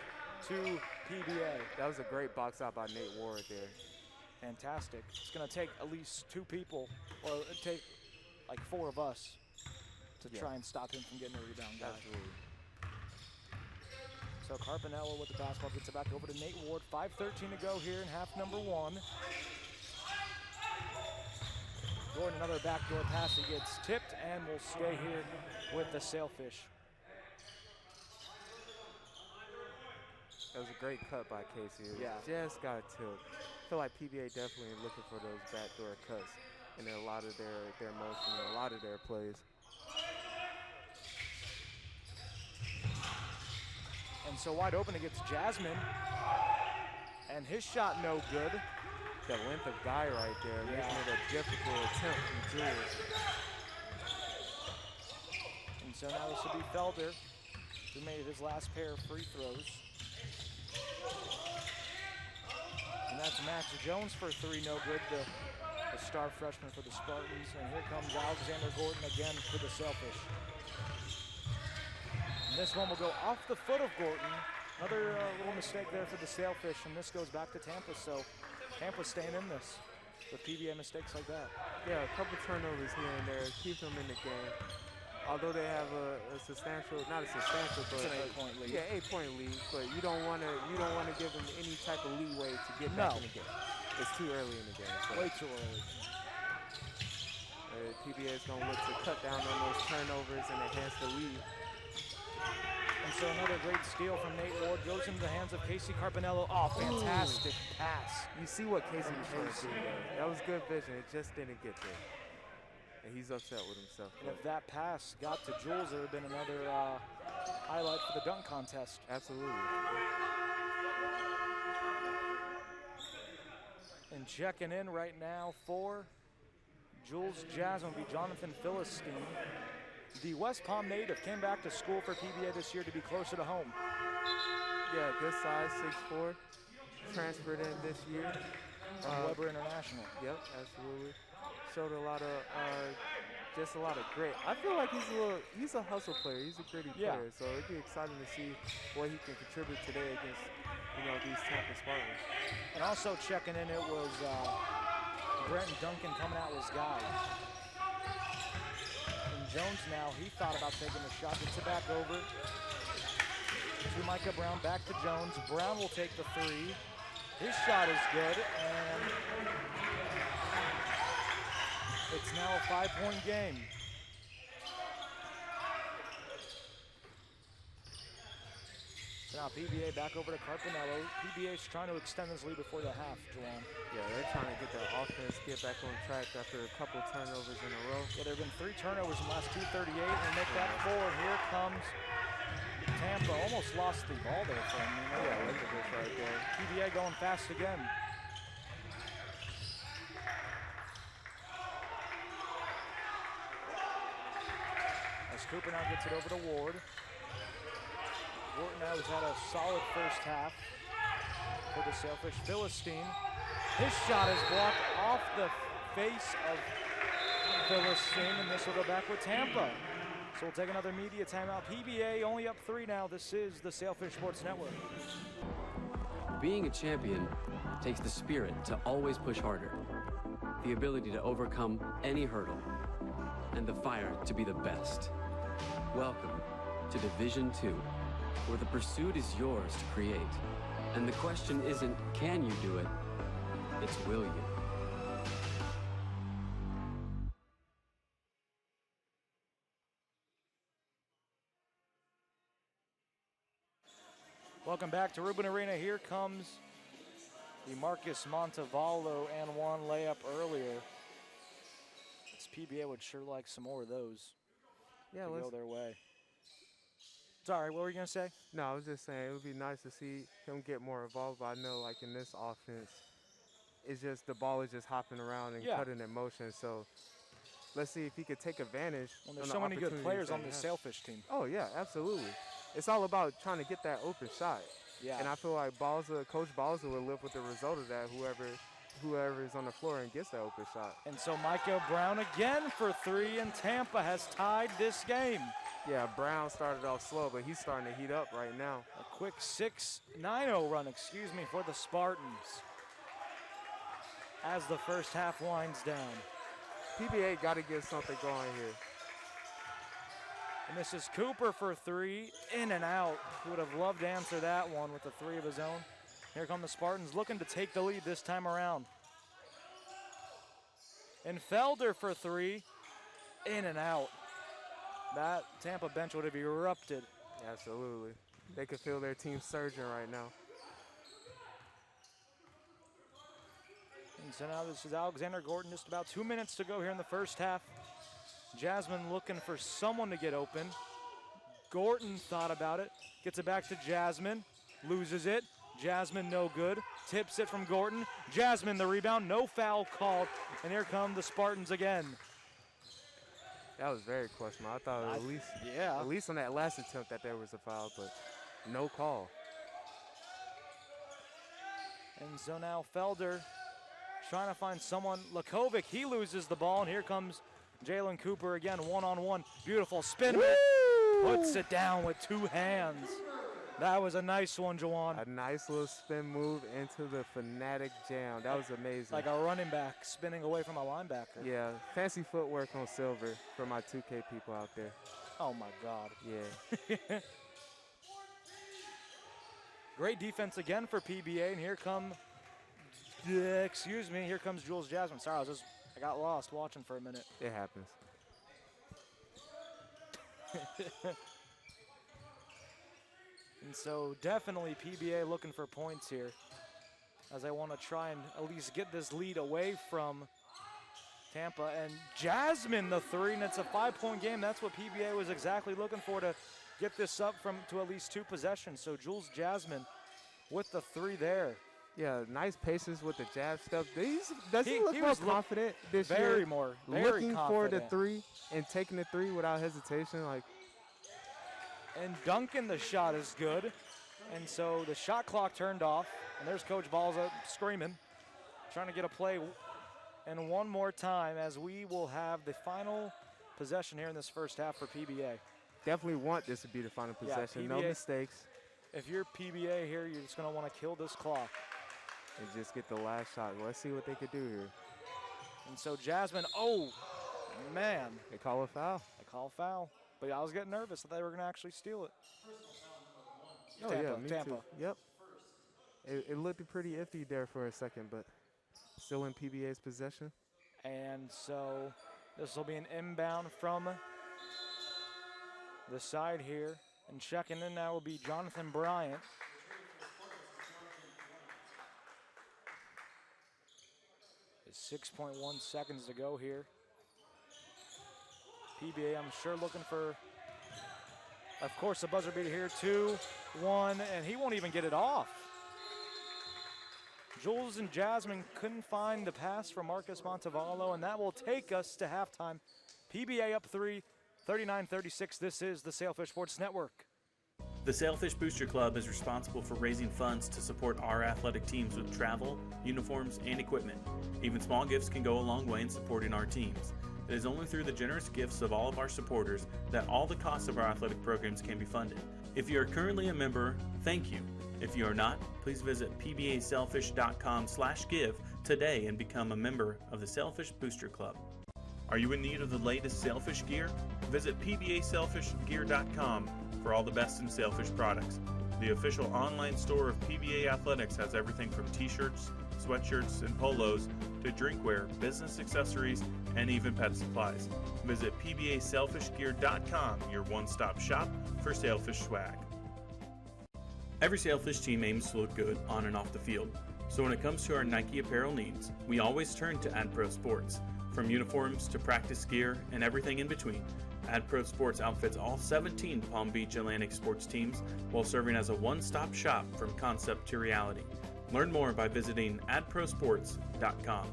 to PBA. That was a great box out by Nate Ward there. Fantastic. It's going to take at least 2 people, or it'd take like 4 of us to try and stop him from getting a rebound, Guy. Absolutely. So Carpinello with the basketball gets it back over to Nate Ward. 5:13 to go here in half number 1. Gordon, another backdoor pass. He gets tipped and will stay here with the Sailfish. That was a great cut by Casey. It Yeah. just got a tilt. I feel like PBA definitely looking for those backdoor cuts in a lot of their motion and a lot of their plays. And so wide open against Jasmine. And his shot no good. The length of Guy right there, making it a difficult attempt from Jules. And so now this will be Felder, who made his last pair of free throws. And that's Max Jones for 3, no good, the star freshman for the Spartans. And here comes Alexander Gordon again for the Sailfish. And this one will go off the foot of Gordon. Another little mistake there for the Sailfish, and this goes back to Tampa. So Tampa's staying in this with PBA mistakes like that. Yeah, a couple turnovers here and there, keep them in the game. Although they have a substantial, not a substantial, but It's an 8-point lead. Yeah, 8-point lead. But you don't want to give them any type of leeway to get back in the game. It's too early in the game. So. Way too early. PBA is going to look to cut down on those turnovers and enhance the lead. And so another great steal from Nate Ward goes into the hands of Casey Carpinello. Oh, fantastic pass. You see what Casey was trying to do there. That was good vision. It just didn't get there. And he's upset with himself. And if that pass got to Jules, it would have been another highlight for the dunk contest. Absolutely. And checking in right now for Jules Jasmine will be Jonathan Philistine. The West Palm native came back to school for PBA this year to be closer to home. Yeah, good size, 6'4". Transferred in this year. From Weber International. Yep, absolutely. Showed a lot of, just a lot of grit. I feel like he's a hustle player. He's a gritty player. So it'd be exciting to see what he can contribute today against, these Tampa Spartans. And also checking in, it was Brent Duncan coming out was Guy. And Jones now, he thought about taking a shot. Gets it back over to Micah Brown, back to Jones. Brown will take the 3. His shot is good, and it's now a 5-point game. So now PBA back over to Carpinello. PBA's trying to extend this lead before the half, Juwan. Yeah, they're trying to get their offense, get back on track after a couple of turnovers in a row. Yeah, there have been 3 turnovers in the last 2:38, and make that 4. And here comes Tampa. Almost lost the ball there for a minute. Yeah, look at this right there. PBA going fast again. As Cooper now gets it over to Ward. Wharton now has had a solid first half for the Sailfish. Philistine, his shot is blocked off the face of Philistine, and this will go back with Tampa. So we'll take another media timeout. PBA only up 3 now. This is the Sailfish Sports Network. Being a champion takes the spirit to always push harder, the ability to overcome any hurdle, and the fire to be the best. Welcome to Division 2, where the pursuit is yours to create. And the question isn't, can you do it? It's, will you? Welcome back to Rubin Arena. Here comes the Marcus Montevallo and one layup earlier. This PBA would sure like some more of those Yeah, to let's go their way. Sorry, what were you going to say? No, I was just saying it would be nice to see him get more involved. But I know, like in this offense, it's just the ball is just hopping around and cutting in motion. So let's see if he could take advantage. Well, there's so many good players on this Sailfish team. Oh yeah, absolutely. It's all about trying to get that open shot. Yeah. And I feel like Coach Balza will live with the result of that. Whoever is on the floor and gets that open shot. And so Micah Brown again for 3, and Tampa has tied this game. Yeah, Brown started off slow, but he's starting to heat up right now. A quick 6-9-0 run, for the Spartans as the first half winds down. PBA got to get something going here. And this is Cooper for 3, in and out. He would have loved to answer that one with a 3 of his own. Here come the Spartans looking to take the lead this time around. And Felder for 3, in and out. That Tampa bench would have erupted. Absolutely. They could feel their team surging right now. And so now this is Alexander Gordon, just about 2 minutes to go here in the first half. Jasmine looking for someone to get open. Gordon thought about it, gets it back to Jasmine, loses it. Jasmine no good, tips it from Gordon. Jasmine the rebound, no foul called, and here come the Spartans again. That was very questionable. I thought at least on that last attempt that there was a foul, but no call. And so now Felder trying to find someone. Lakovic, he loses the ball, and here comes Jalen Cooper again, one-on-one. Beautiful spin. Puts it down with 2 hands. That was a nice one, Jawan. A nice little spin move into the Fanatic Jam. That was amazing. Like a running back spinning away from a linebacker. Yeah, fancy footwork on Silver for my 2K people out there. Oh, my God. Yeah. Great defense again for PBA, and here comes Jules Jasmine. Sorry, I got lost watching for a minute. It happens. And so definitely PBA looking for points here, as I want to try and at least get this lead away from Tampa. And Jasmine the 3, and it's a 5-point game. That's what PBA was exactly looking for, to get this up to at least 2 possessions. So Jules Jasmine with the 3 there. Yeah, nice paces with the jab step. Does he look more confident this year? Very looking confident. for the 3 and taking the 3 without hesitation. And dunking the shot is good. And so the shot clock turned off. And there's Coach Balza screaming, trying to get a play. And one more time, as we will have the final possession here in this first half for PBA. Definitely want this to be the final possession. PBA, no mistakes. If you're PBA here, you're just going to want to kill this clock. And just get the last shot. Let's see what they could do here. And so Jasmine, oh, man. They call a foul. They call a foul. But I was getting nervous that they were going to actually steal it. Oh, Tampa, yeah, me Tampa. too. Yep. It looked pretty iffy there for a second, but still in PBA's possession. And so this will be an inbound from the side here. And checking in now will be Jonathan Bryant. It's 6.1 seconds to go here. PBA, I'm sure, looking for, of course, a buzzer beater here. 2-1, and he won't even get it off. Jules and Jasmine couldn't find the pass from Marcus Montevallo, and that will take us to halftime. PBA up 3, 39-36. This is the Sailfish Sports Network. The Sailfish Booster Club is responsible for raising funds to support our athletic teams with travel, uniforms, and equipment. Even small gifts can go a long way in supporting our teams. It is only through the generous gifts of all of our supporters that all the costs of our athletic programs can be funded. If you are currently a member, thank you. If you are not, please visit pbaselfish.com/give today and become a member of the Sailfish Booster Club. Are you in need of the latest Sailfish gear? Visit pbaselfishgear.com for all the best in Sailfish products. The official online store of PBA Athletics has everything from t-shirts, sweatshirts, and polos to drinkware, business accessories, and even pet supplies. Visit pbaselfishgear.com, your one-stop shop for Sailfish swag. Every Sailfish team aims to look good on and off the field. So when it comes to our Nike apparel needs, we always turn to AdPro Sports. From uniforms to practice gear and everything in between, AdPro Sports outfits all 17 Palm Beach Atlantic sports teams while serving as a one-stop shop from concept to reality. Learn more by visiting adprosports.com.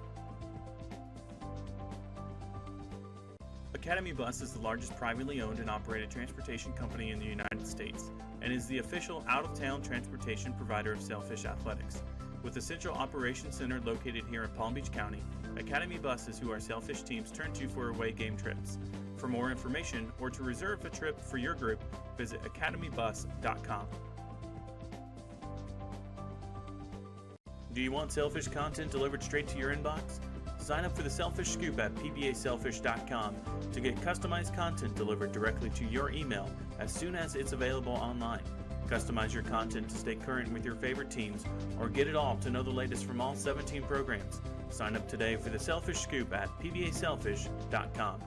Academy Bus is the largest privately owned and operated transportation company in the United States and is the official out-of-town transportation provider of Sailfish Athletics. With a central operations center located here in Palm Beach County, Academy Bus is who our Sailfish teams turn to for away game trips. For more information or to reserve a trip for your group, visit academybus.com. Do you want Sailfish content delivered straight to your inbox? Sign up for the Sailfish Scoop at pbaselfish.com to get customized content delivered directly to your email as soon as it's available online. Customize your content to stay current with your favorite teams, or get it all to know the latest from all 17 programs. Sign up today for the Sailfish Scoop at pbaselfish.com.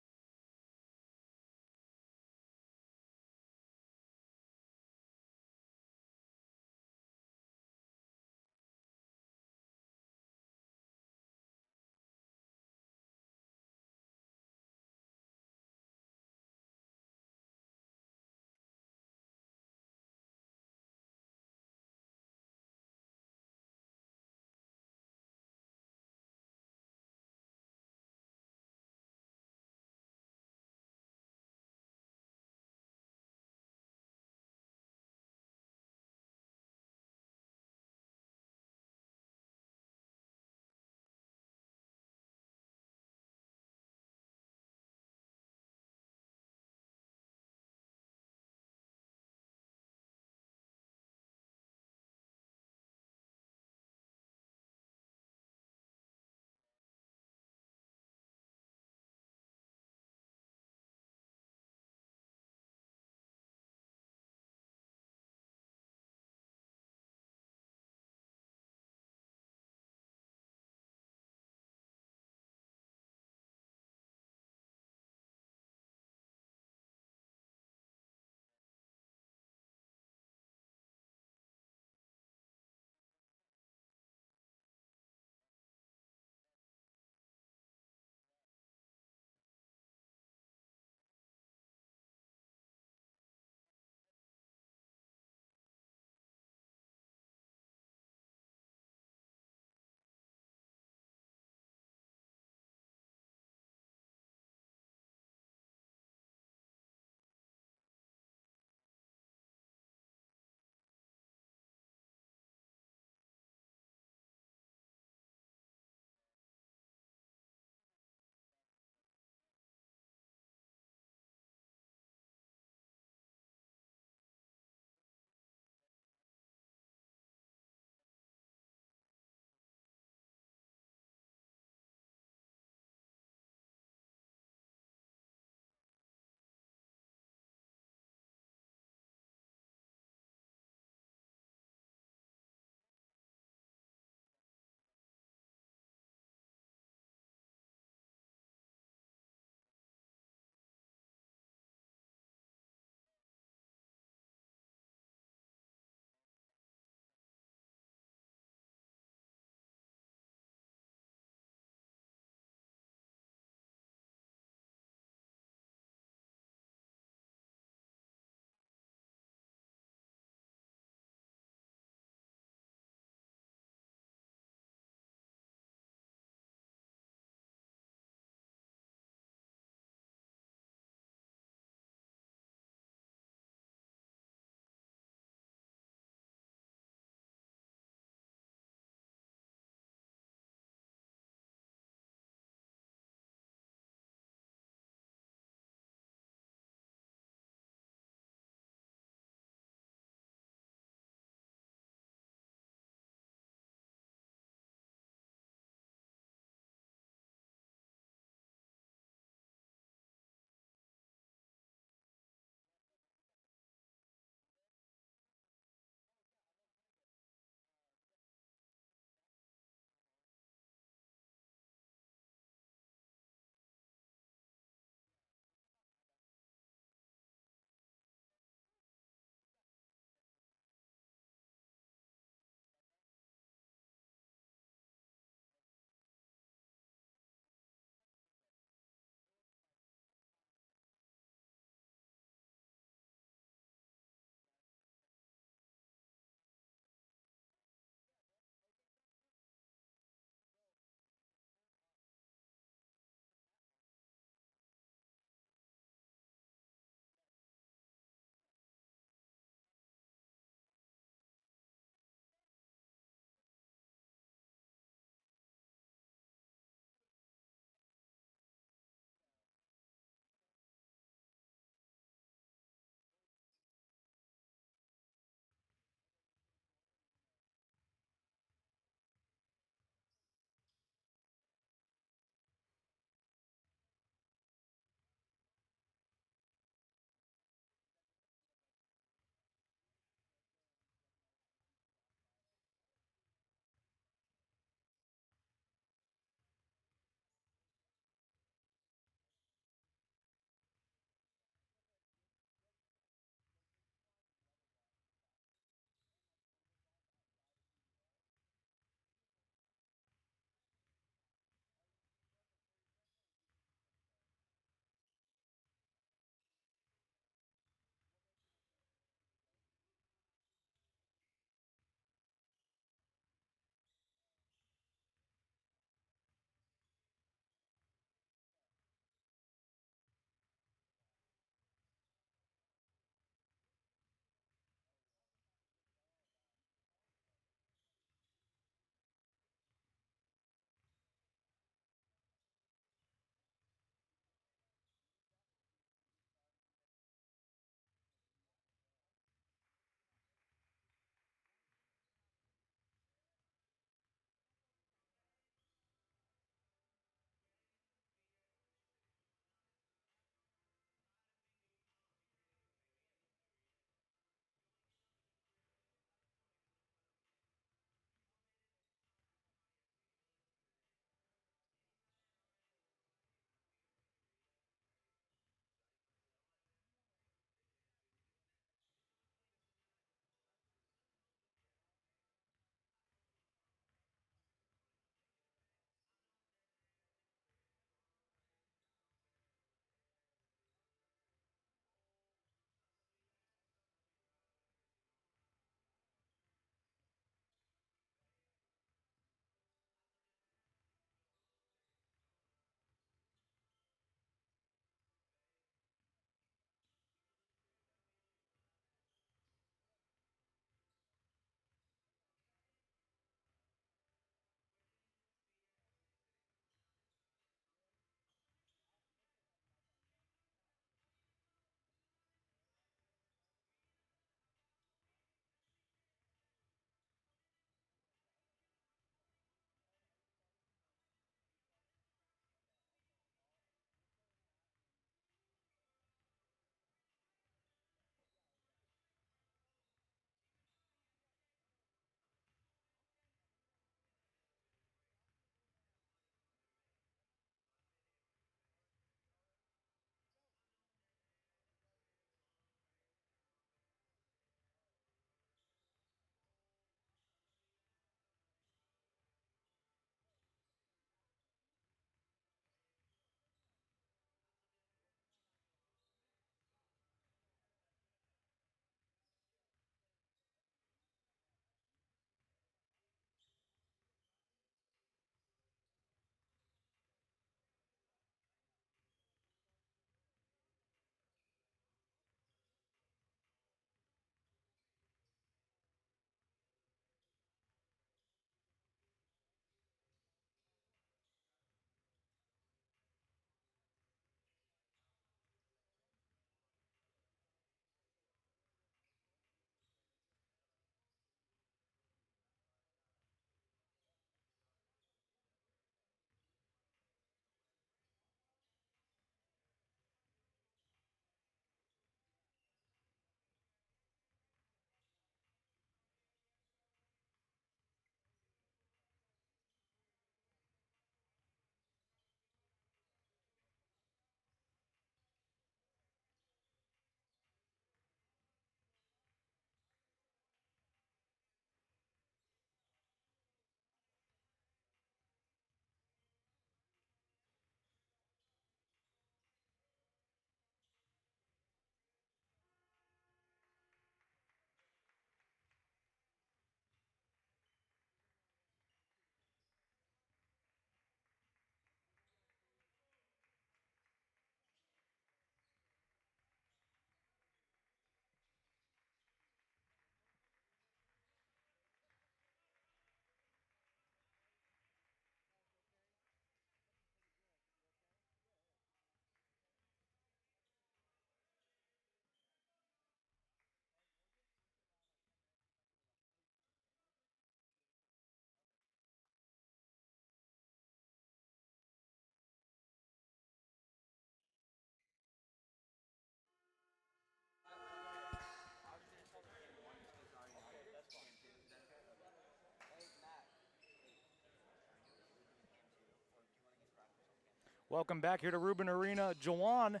Welcome back here to Rubin Arena. Jawan,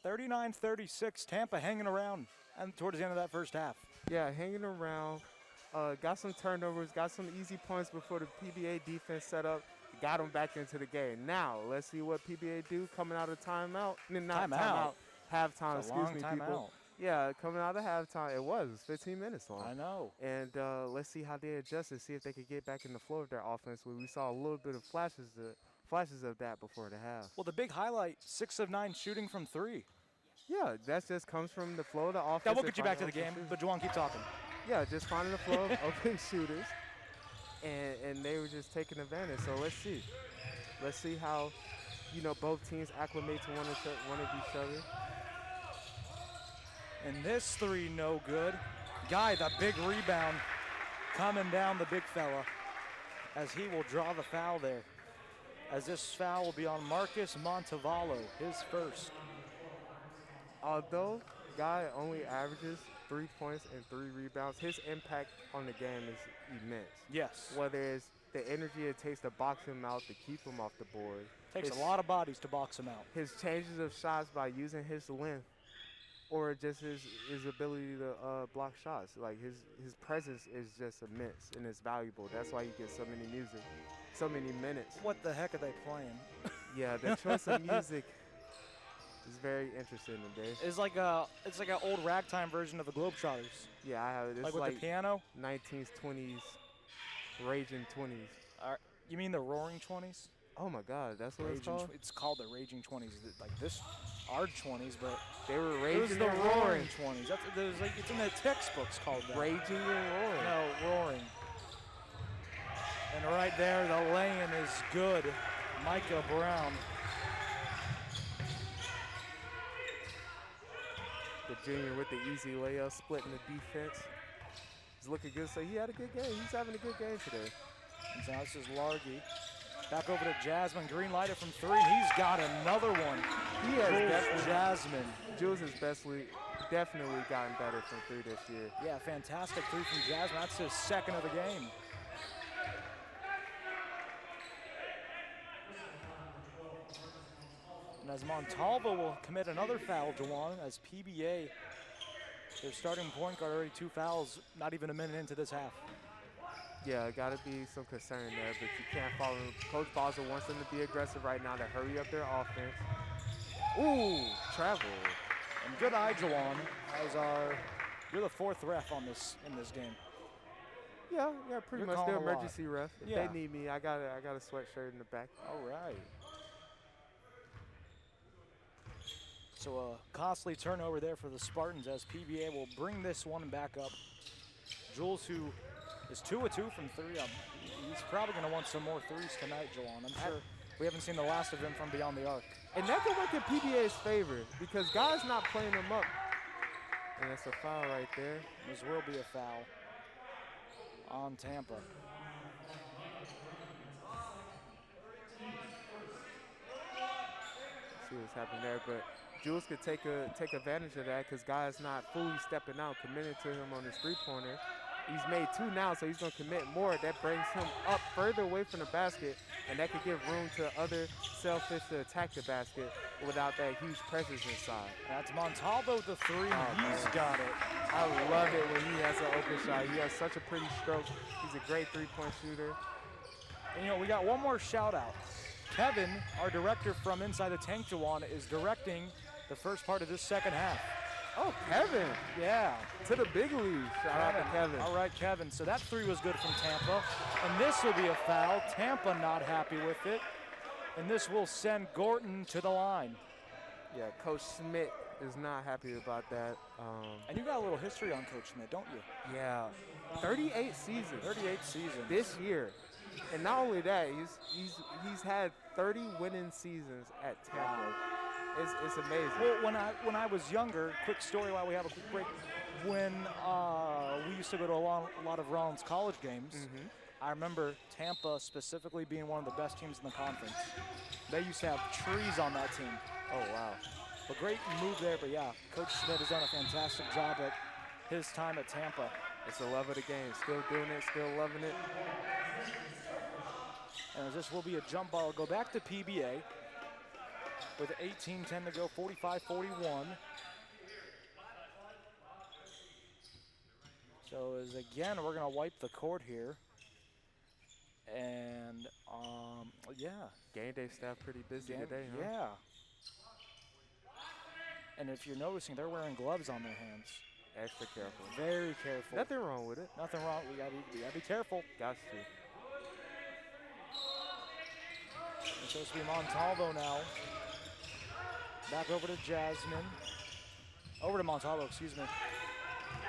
39-36, Tampa hanging around and towards the end of that first half. Yeah, hanging around. Got some turnovers, got some easy points before the PBA defense set up. Got them back into the game. Now, let's see what PBA do coming out of timeout. Not timeout. Halftime, It's a excuse long me, timeout. people. Yeah, coming out of halftime. It was 15 minutes long. I know. And let's see how they adjust and see if they could get back in the flow of their offense. We saw a little bit of flashes of that before the half. Well, the big highlight, 6 of 9 shooting from 3. Yeah, that just comes from the flow of the offense. Now, we'll get you back to the game, but Jawan, keep talking. Yeah, just finding the flow of open shooters, and they were just taking advantage. So let's see. Let's see how, both teams acclimate to one of each other. And this 3, no good. Guy, the big rebound coming down the big fella as he will draw the foul there. As this foul will be on Marcus Montevallo, his first. Although Guy only averages 3 points and 3 rebounds, his impact on the game is immense. Yes. Whether it's the energy it takes to box him out, to keep him off the board. Takes a lot of bodies to box him out. His changes of shots by using his length or just his ability to block shots. Like his presence is just immense and it's valuable. That's why he gets so many minutes. What the heck are they playing? Yeah, the choice of music is very interesting today. It's like an old ragtime version of the Globetrotters. Yeah, I have it. It's like with the piano? 19s, 20s, raging 20s. You mean the Roaring 20s? Oh my God, that's what it's called? It's called the Raging 20s. Like this, our 20s, but they were it was raging the and Roaring 20s. It's in the textbooks called that. Raging and roaring. No, roaring. And right there, the lay-in is good. Micah Brown. The junior with the easy layup, splitting the defense. He's looking good, so he had a good game. He's having a good game today. And now this is Largy. Back over to Jasmine. Green lighted from 3. He's got another one. He has Jasmine. Jules has definitely gotten better from 3 this year. Yeah, fantastic 3 from Jasmine. That's his second of the game. And as Montalvo will commit another foul, Jawan, as PBA, their starting point guard already 2 fouls, not even a minute into this half. Yeah, got to be some concern there, but you can't follow him. Coach Basel wants them to be aggressive right now to hurry up their offense. Ooh, travel. And good eye, Jawan, as you're the 4th ref in this game. Yeah, pretty You're much the calling a emergency ref. If they need me, I got a sweatshirt in the back. All right. So a costly turnover there for the Spartans as PBA will bring this one back up. Jules, who is 2 of 2 from 3. He's probably going to want some more 3s tonight, Jawan. I'm sure we haven't seen the last of him from beyond the arc. And that could work in PBA's favor because Guy's not playing him up. And that's a foul right there. This will be a foul on Tampa. See what's happening there, but Jules could take advantage of that because Guy's not fully stepping out, committing to him on his 3-pointer. He's made 2 now, so he's going to commit more. That brings him up further away from the basket, and that could give room to other selfish to attack the basket without that huge presence inside. That's Montalvo with the 3, and he's got it. I love it when he has an open shot. He has such a pretty stroke. He's a great 3-point shooter. And, we got one more shout-out. Kevin, our director from Inside the Tank, Jawan, is directing the first part of this second half. Oh, Kevin. Yeah. To the big league. Shout out to Kevin. All right, Kevin. So that 3 was good from Tampa. And this will be a foul. Tampa not happy with it. And this will send Gorton to the line. Yeah, Coach Schmidt is not happy about that. And you got a little history on Coach Schmidt, don't you? Yeah. 38 seasons. 38 seasons. This year. And not only that, he's had 30 winning seasons at Tampa. It's amazing. Well, when I was younger, quick story while we have a quick break, when we used to go to a lot of Rollins College games, I remember Tampa specifically being one of the best teams in the conference. They used to have trees on that team. Oh, wow. A great move there, but yeah, Coach Schmidt has done a fantastic job at his time at Tampa. It's the love of the game. Still doing it, still loving it. And this will be a jump ball. Go back to PBA. with 18:10 to go, 45-41. So as again, we're gonna wipe the court here. And yeah. Game day staff pretty busy today, huh? Yeah. And if you're noticing, they're wearing gloves on their hands. Extra careful. Very careful. Nothing wrong with it. Nothing wrong. We gotta be careful. Got to. It's supposed to be Montalvo now. Back over to Jasmine. Over to Montalvo, excuse me.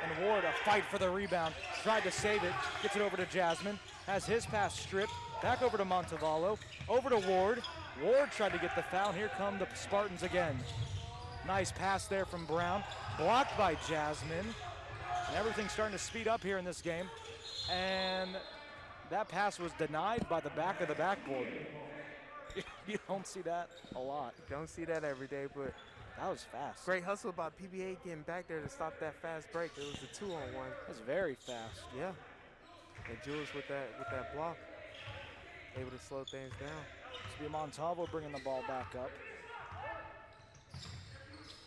And Ward, a fight for the rebound. Tried to save it. Gets it over to Jasmine. Has his pass stripped. Back over to Montalvo. Over to Ward. Ward tried to get the foul. Here come the Spartans again. Nice pass there from Brown. Blocked by Jasmine. And everything's starting to speed up here in this game. And that pass was denied by the back of the backboard. You don't see that a lot. Don't see that every day, but that was fast. Great hustle by PBA getting back there to stop that fast break. It was a 2-on-1. That was very fast. Yeah. And Jules with that block, able to slow things down. This will be Montalvo bringing the ball back up.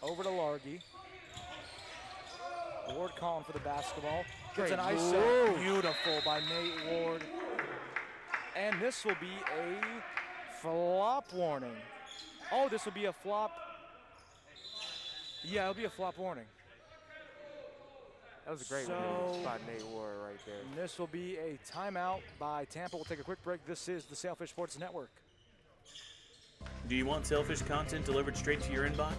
Over to Largy. Ward calling for the basketball. Gets an ISO. Beautiful by Nate Ward. And this will be a flop warning. Oh, this will be a flop. Yeah, it'll be a flop warning. That was a great move by Nate Ward right there. And this will be a timeout by Tampa. We'll take a quick break. This is the Sailfish Sports Network. Do you want Sailfish content delivered straight to your inbox?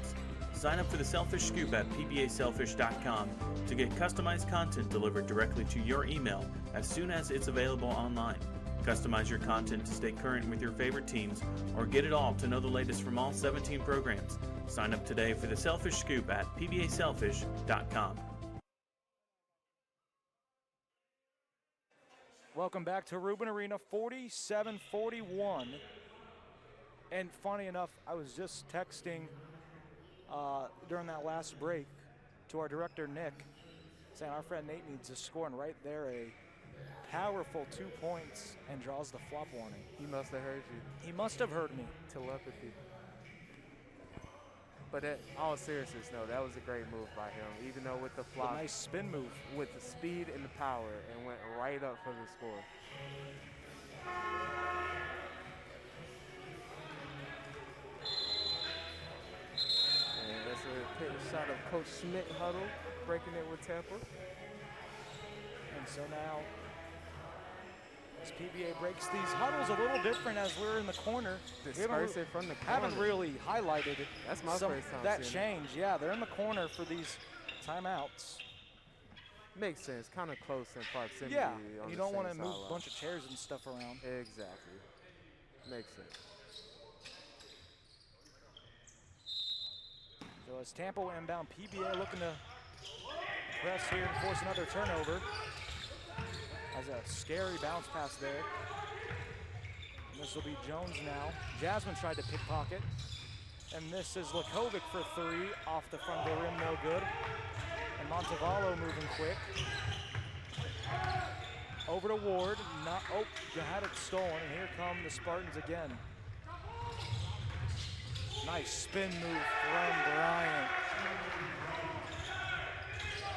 Sign up for the Sailfish Scoop at pbasailfish.com to get customized content delivered directly to your email as soon as it's available online. Customize your content to stay current with your favorite teams, or get it all to know the latest from all 17 programs. Sign up today for the Sailfish Scoop at pbasailfish.com. Welcome back to Rubin Arena, 47-41. And funny enough, I was just texting during that last break to our director, Nick, saying our friend Nate needs to score, and right there a powerful 2 points and draws the flop warning. He must have heard you. He must have heard me. Telepathy. But in all seriousness, no, that was a great move by him. Even though with the flop, a nice spin move. With the speed and the power, and went right up for the score. And that's a quick shot of Coach Schmidt huddle, breaking it with Tampa. And so now, as PBA breaks these huddles a little different as we're in the corner. Disperse it from the corner. Haven't really highlighted That's my first time that seeing change. Yeah, they're in the corner for these timeouts. Makes sense. Kind of close in proximity. Yeah, on you the don't want to same move a sideline. bunch of chairs and stuff around. Exactly. Makes sense. So as Tampa will inbound, PBA looking to press here and force another turnover. Has a scary bounce pass there. And this will be Jones now. Jasmine tried to pickpocket. And this is Lakovic for three off the front of the rim, no good. And Montevallo moving quick. Over to Ward. You had it stolen, and here come the Spartans again. Nice spin move from Bryant.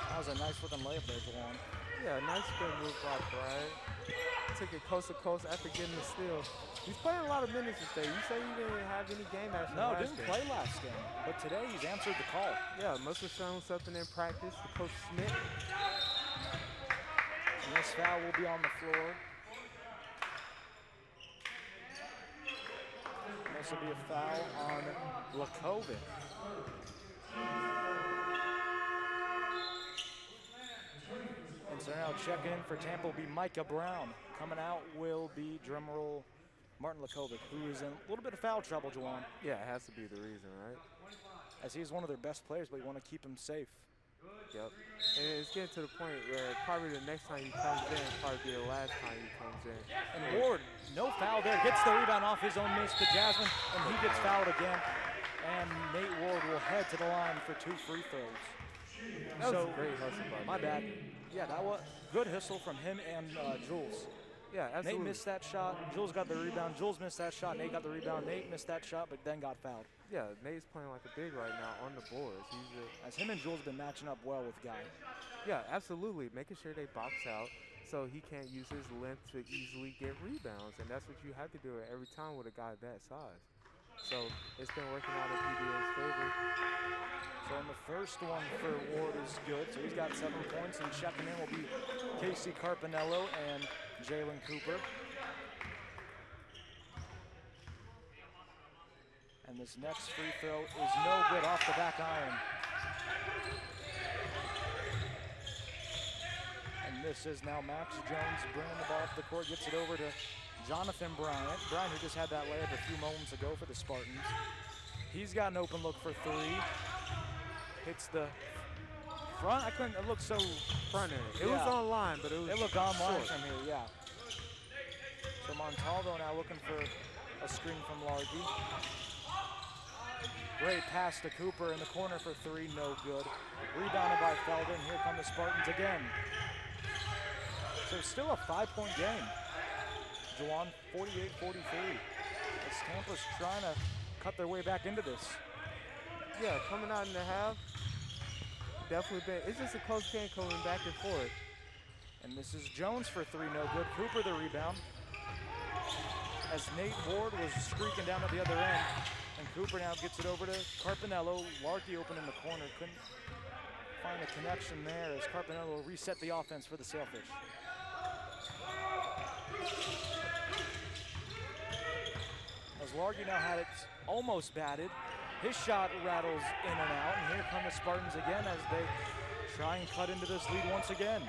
That was a nice looking layup there, Jawan. Yeah, nice spin move by Bryant. Took it coast to coast after getting the steal. He's playing a lot of minutes today. You say he didn't have any game action No, last didn't game. play last game, but today he's answered the call. Yeah, must have shown something in practice to Coach Schmidt. And this foul will be on the floor. And this will be a foul on Lakovic. And so now checking in for Tampa will be Micah Brown. Coming out will be, drumroll, Martin Lakovic, who is in a little bit of foul trouble, Jawan. Yeah, it has to be the reason, right? As he's one of their best players, but you want to keep him safe. Yep. And it's getting to the point where probably the next time he comes in probably be the last time he comes in. And Ward, no foul there, gets the rebound off his own miss to Jasmine, and he gets fouled again. And Nate Ward will head to the line for 2 free throws. That was a great hustle by My Nate. bad. Yeah, that was good hustle from him and Jules. Yeah, absolutely. Nate missed that shot. Jules got the rebound. Jules missed that shot. Nate got the rebound. Nate missed that shot, but then got fouled. Yeah, Nate's playing like a big right now on the boards. As him and Jules been matching up well with Guy. Yeah, absolutely. Making sure they box out so he can't use his length to easily get rebounds. And that's what you have to do every time with a guy that size. So it's been working out in PBA's favor. So in the first one for Ward is good. So he's got 7 points, and checking in will be Casey Carpinello and Jalen Cooper. And this next free throw is no good off the back iron. And this is now Max Jones bringing the ball up the court, gets it over to Jonathan Bryant. Bryant, who just had that layup a few moments ago for the Spartans. He's got an open look for 3. Hits the front. It looked so front end. It was online, but it looked online short. from here, yeah. So Montalvo now looking for a screen from Largy. Great pass to Cooper in the corner for 3, no good. Rebounded by Felden. Here come the Spartans again. So still a 5-point game. Jawan, 48-43. As Tampa's trying to cut their way back into this. Yeah, coming out in the half, definitely been. It's just a close game coming back and forth. And this is Jones for 3, no good. Cooper the rebound. As Nate Ward was streaking down at the other end. And Cooper now gets it over to Carpinello. Larky open in the corner. Couldn't find a connection there as Carpinello reset the offense for the Sailfish. As Largy now had it almost batted. His shot rattles in and out. And here come the Spartans again as they try and cut into this lead once again.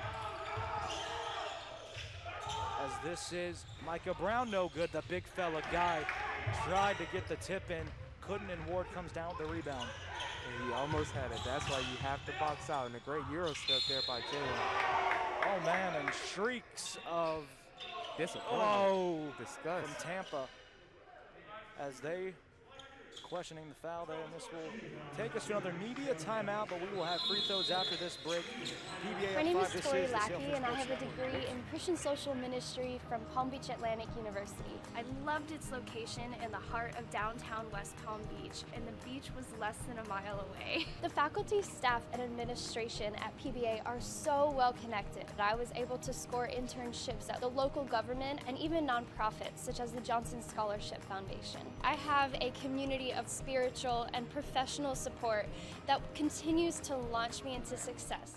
As this is Micah Brown, no good. The big fella Guy tried to get the tip in, couldn't, and Ward comes down with the rebound. And he almost had it. That's why you have to box out. And a great Euro step there by Jalen. Oh man, and shrieks of disappointment. Disgust from Tampa as they questioning the foul there, and this will take us to another media timeout, but we will have free throws after this break. PBA My name is This Tori is the Lackey, Sailfish and I have a Sports Network. degree in Christian Social Ministry from Palm Beach Atlantic University. I loved its location in the heart of downtown West Palm Beach, and the beach was less than a mile away. The faculty, staff, and administration at PBA are so well connected. I was able to score internships at the local government and even nonprofits, such as the Johnson Scholarship Foundation. I have a community of spiritual and professional support that continues to launch me into success.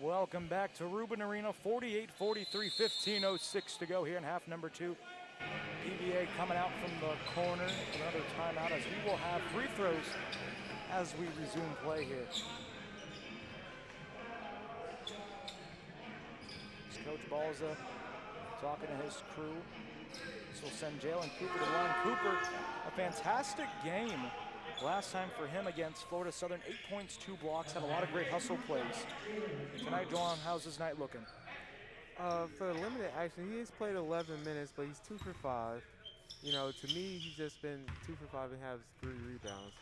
Welcome back to Rubin Arena, 48-43, 15:06 to go here in half number 2. PBA coming out from the corner, another timeout as we will have free throws as we resume play here. It's Coach Balza talking to his crew. This will send Jalen Cooper to the line. Cooper, a fantastic game last time for him against Florida Southern. 8 points, 2 blocks, had a lot of great hustle plays. Tonight, John, how's his night looking? For the limited action, he has played 11 minutes, but he's 2 for 5. You know, to me, he's just been 2 for 5 and has 3 rebounds.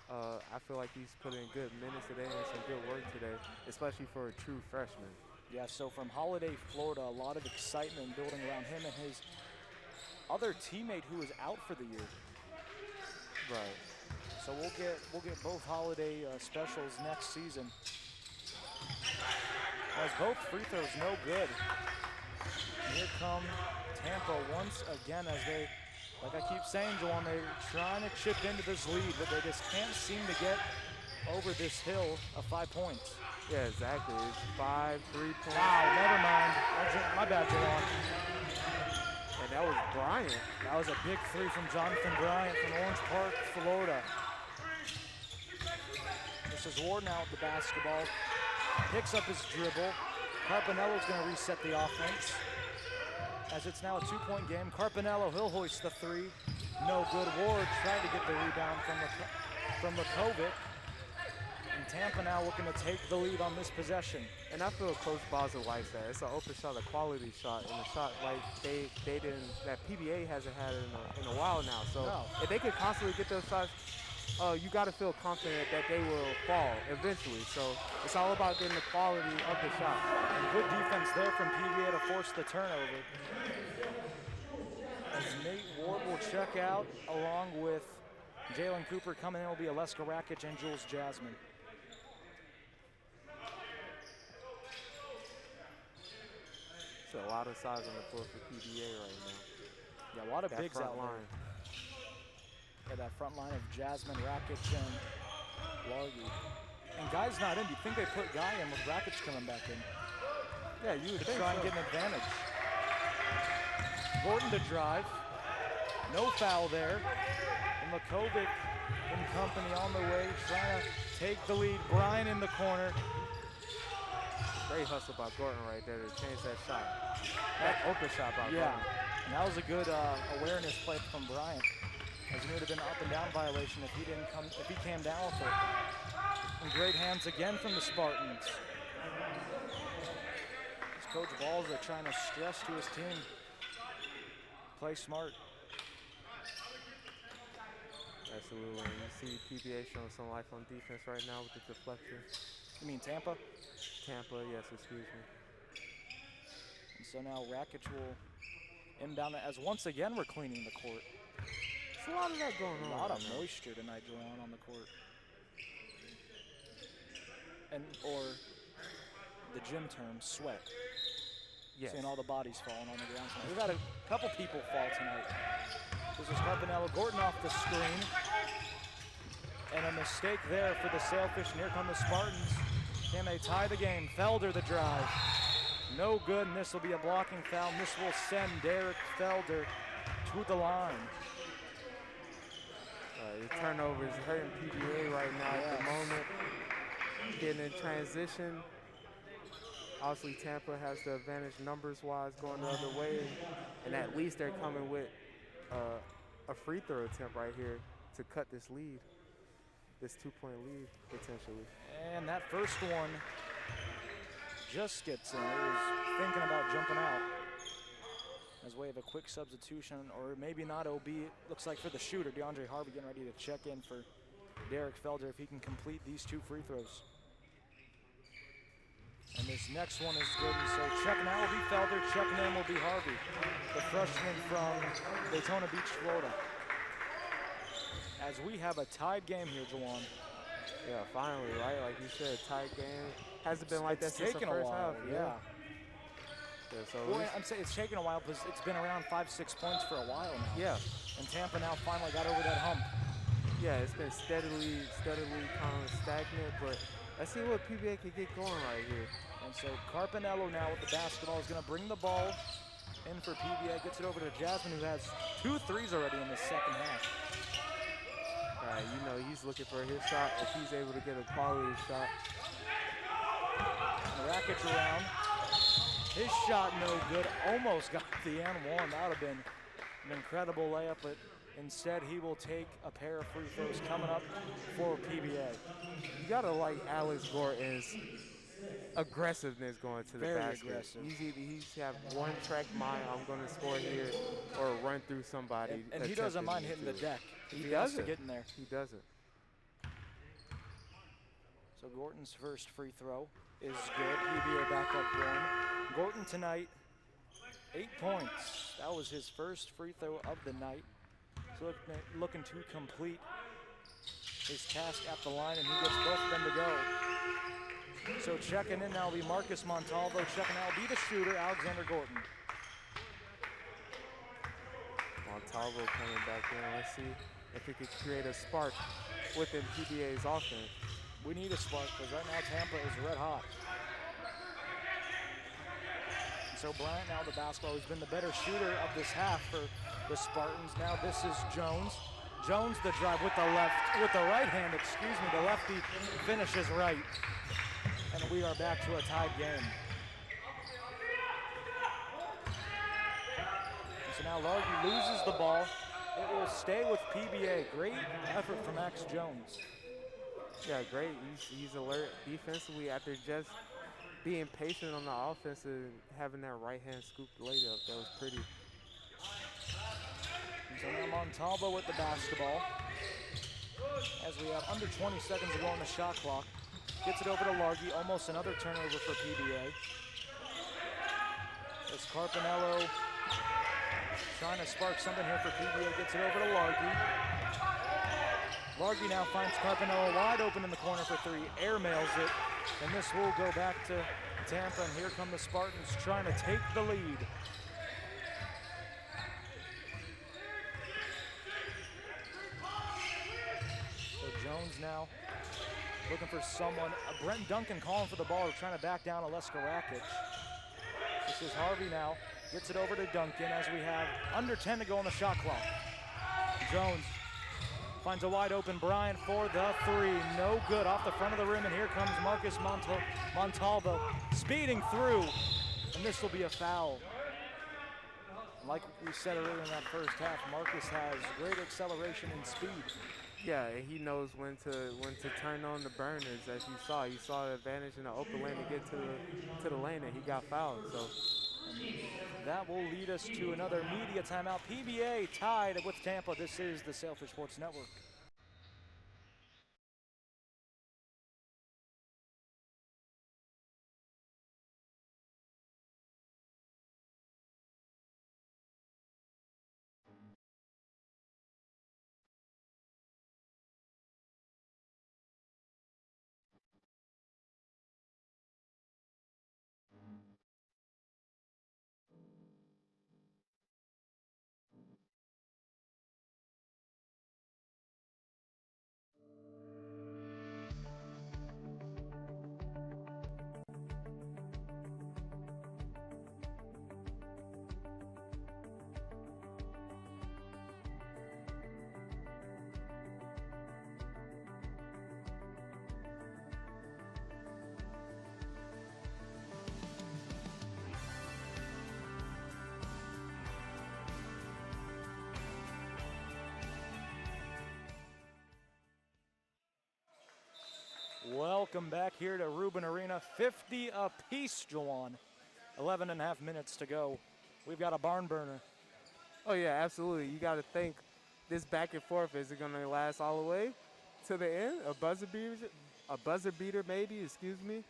I feel like he's put in good minutes today and some good work today, especially for a true freshman. Yeah, so from Holiday, Florida, a lot of excitement building around him and his other teammate who is out for the year. Right. So we'll get both Holiday specials next season. As both free throws no good. Here come Tampa once again as they, like I keep saying, Joan, they're trying to chip into this lead, but they just can't seem to get over this hill of 5 points. Yeah, exactly. It's 5 3-point. Wow, never mind. My bad, Joan. And that was Bryant. That was a big 3 from Jonathan Bryant from Orange Park, Florida. This is Ward now with the basketball. picks up his dribble. Carpinello's going to reset the offense. As it's now a 2-point game, Carpinello, he'll hoist the three. No good. Ward trying to get the rebound from Lakovic. And Tampa now looking to take the lead on this possession. And I feel Coach Bowser likes that. It's an open shot, a quality shot, and a shot like they didn't, that PBA hasn't had in a while now. So if they could constantly get those shots, you got to feel confident that they will fall eventually. So it's all about getting the quality of the shot. And good defense there from PBA to force the turnover. As Nate Ward will check out, along with Jalen Cooper coming in will be Aleska Rakic and Jules Jasmine. So a lot of size on the floor for PBA right now. Yeah, a lot of that bigs front out line. there. Yeah, that front line of Jasmine, Rakic, and Largy. And Guy's not in. Do you think they put Guy in with Rakic coming back in? Yeah, you would To try and get an advantage. Gordon to drive. No foul there. And Lakovic and company on the way, trying to take the lead. Brian in the corner. Great hustle by Gordon right there to change that shot. That open shot by Gordon. And that was a good awareness play from Bryant. As it would have been an up and down violation if he came down with it. And great hands again from the Spartans. As Coach Balls are trying to stress to his team. Play smart. Absolutely. And you see PBA showing some life on defense right now with the deflection. You mean Tampa? Tampa, yes, excuse me. And so now Rakic will inbound it as once again we're cleaning the court. There's a lot of that going on. A lot of moisture tonight, Juwan, on the court. Or the gym term, sweat. Yes. Seeing all the bodies falling on the ground tonight. We've had a couple people fall tonight. This is Carpinello. Gordon off the screen. And a mistake there for the Sailfish. And here come the Spartans. Can they tie the game? Felder the drive. No good, and this will be a blocking foul. And this will send Derek Felder to the line. The turnover is hurting PBA right now at the moment. Getting in transition. Obviously, Tampa has the advantage numbers-wise going the other way. And at least they're coming with a free throw attempt right here to cut this lead. This 2-point lead, potentially. And that first one just gets in. It was thinking about jumping out. As way of a quick substitution, or maybe not OB. It looks like for the shooter, DeAndre Harvey getting ready to check in for Derek Felder if he can complete these 2 free throws. And this next one is good, and so checking out will be Felder, checking in will be Harvey, the freshman from Daytona Beach, Florida. As we have a tied game here, Juwan. Yeah, finally, right? Like you said, tied game. Hasn't been like that since the first half. Yeah. So well, I'm saying it's taken a while because it's been around 5-6 points for a while now. Yeah. And Tampa now finally got over that hump. Yeah, it's been steadily kind of stagnant, but let's see what PBA can get going right here. And so Carpinello now with the basketball is going to bring the ball in for PBA, gets it over to Jasmine, who has 2 threes already in the second half. You know, he's looking for his shot. If he's able to get a quality shot. Rakic around. His shot no good. Almost got the and one. That would have been an incredible layup, but instead he will take a pair of free throws coming up for PBA. You gotta like Alex Gordon's aggressiveness going to the Very basket. aggressive. He's have one track mind, I'm gonna score here, or run through somebody. And he doesn't mind hitting the deck. He doesn't. To get in there. He doesn't. So Gordon's first free throw is good. PBA back up 1. Gordon tonight, 8 points. That was his first free throw of the night. So looking to complete his task at the line, and he gets both of them to go. So checking in now will be Marcus Montalvo. Checking out will be the shooter, Alexander Gordon. Montalvo coming back in. Let's see if he could create a spark within PBA's offense. We need a spark because right now Tampa is red hot. And so Bryant now the basketball, who's been the better shooter of this half for the Spartans. Now this is Jones. Jones the drive with the right hand, the lefty finishes right. And we are back to a tied game. So now Largy loses the ball. It will stay with PBA. Great effort from Max Jones. Yeah, great. He's alert defensively after just being patient on the offense and having that right hand scoop layup. That was pretty. So now Montalvo with the basketball. As we have under 20 seconds to go on the shot clock. Gets it over to Largy. Almost another turnover for PBA. As Carpinello trying to spark something here for PBA. Gets it over to Largy. Largy now finds Carpinello wide open in the corner for three. Airmails it. And this will go back to Tampa. And here come the Spartans trying to take the lead. So Jones now looking for someone. Brent Duncan calling for the ball, trying to back down Aleska Rakic. This is Harvey now. Gets it over to Duncan as we have under 10 to go on the shot clock. Jones finds a wide open Bryant for the three. No good off the front of the rim, and here comes Marcus Montalvo speeding through, and this will be a foul. Like we said earlier in that first half, Marcus has great acceleration and speed. Yeah, and he knows when to turn on the burners. As you saw the advantage in the open lane to get to the lane, and he got fouled. So that will lead us to another media timeout. PBA tied with Tampa. This is the Sailfish Sports Network. Welcome back here to Rubin Arena. 50 apiece, Jawan. 11 and a half minutes to go. We've got a barn burner. Oh yeah, absolutely. You got to think this back and forth, is it going to last all the way to the end? A buzzer beater maybe, excuse me.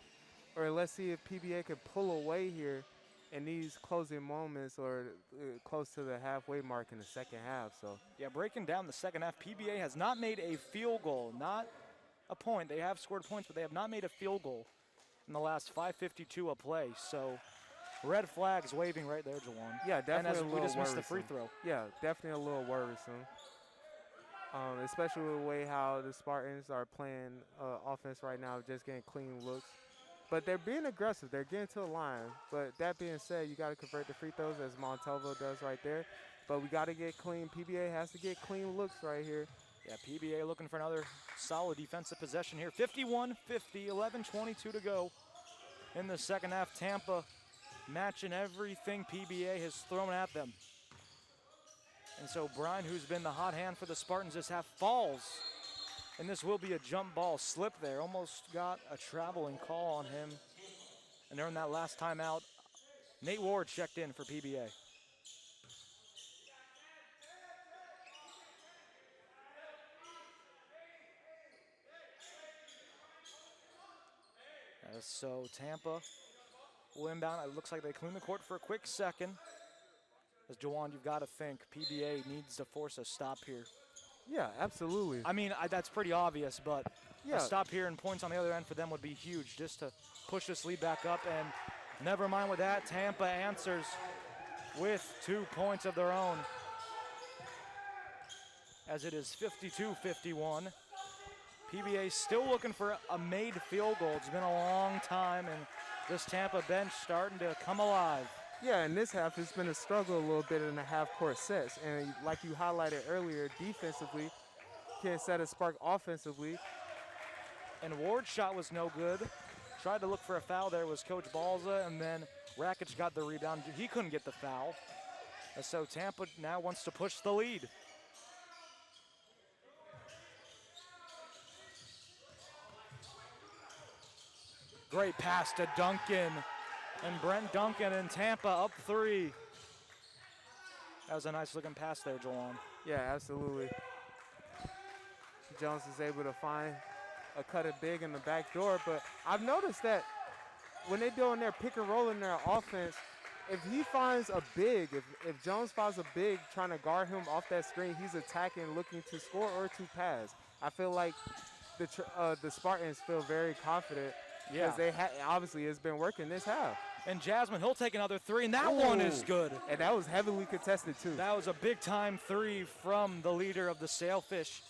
Or let's see if PBA can pull away here in these closing moments, or close to the halfway mark in the second half. So yeah, breaking down the second half, PBA has not made a field goal, not a point. They have scored points, but they have not made a field goal in the last 5:52 of play. So red flags waving right there, Jawan. Yeah, definitely. And as a little we just missed worrisome. the free throw. Yeah, definitely a little worrisome. Especially with the way how the Spartans are playing offense right now, just getting clean looks. But they're being aggressive. They're getting to the line. But that being said, you got to convert the free throws, as Montalvo does right there. But we got to get clean. PBA has to get clean looks right here. Yeah, PBA looking for another solid defensive possession here. 51-50, 11:22 to go in the second half. Tampa matching everything PBA has thrown at them. And so Brian, who's been the hot hand for the Spartans this half, falls. And this will be a jump ball. Slip there. Almost got a traveling call on him. And during that last timeout, Nate Ward checked in for PBA. So Tampa will inbound. It looks like they clean the court for a quick second. As Jawan, you've got to think PBA needs to force a stop here. Yeah, absolutely. I mean, that's pretty obvious, but yeah, a stop here and points on the other end for them would be huge, just to push this lead back up. And never mind with that, Tampa answers with 2 points of their own, as it is 52-51. PBA still looking for a made field goal. It's been a long time, and this Tampa bench starting to come alive. Yeah, in this half, it's been a struggle a little bit in the half-court sets. And like you highlighted earlier, defensively, can't set a spark offensively. And Ward's shot was no good. Tried to look for a foul there was Coach Balza, and then Rakic got the rebound. He couldn't get the foul. And so Tampa now wants to push the lead. Great pass to Duncan. And Brent Duncan in Tampa up 3. That was a nice looking pass there, Jelon. Yeah, absolutely. Jones is able to find a cut it big in the back door, but I've noticed that when they're doing their pick and roll in their offense, if he finds a big, if Jones finds a big trying to guard him off that screen, he's attacking, looking to score or to pass. I feel like the Spartans feel very confident because they obviously it's been working this half. And Jasmine, he'll take another 3, and that one is good. And that was heavily contested too. That was a big-time 3 from the leader of the Sailfish,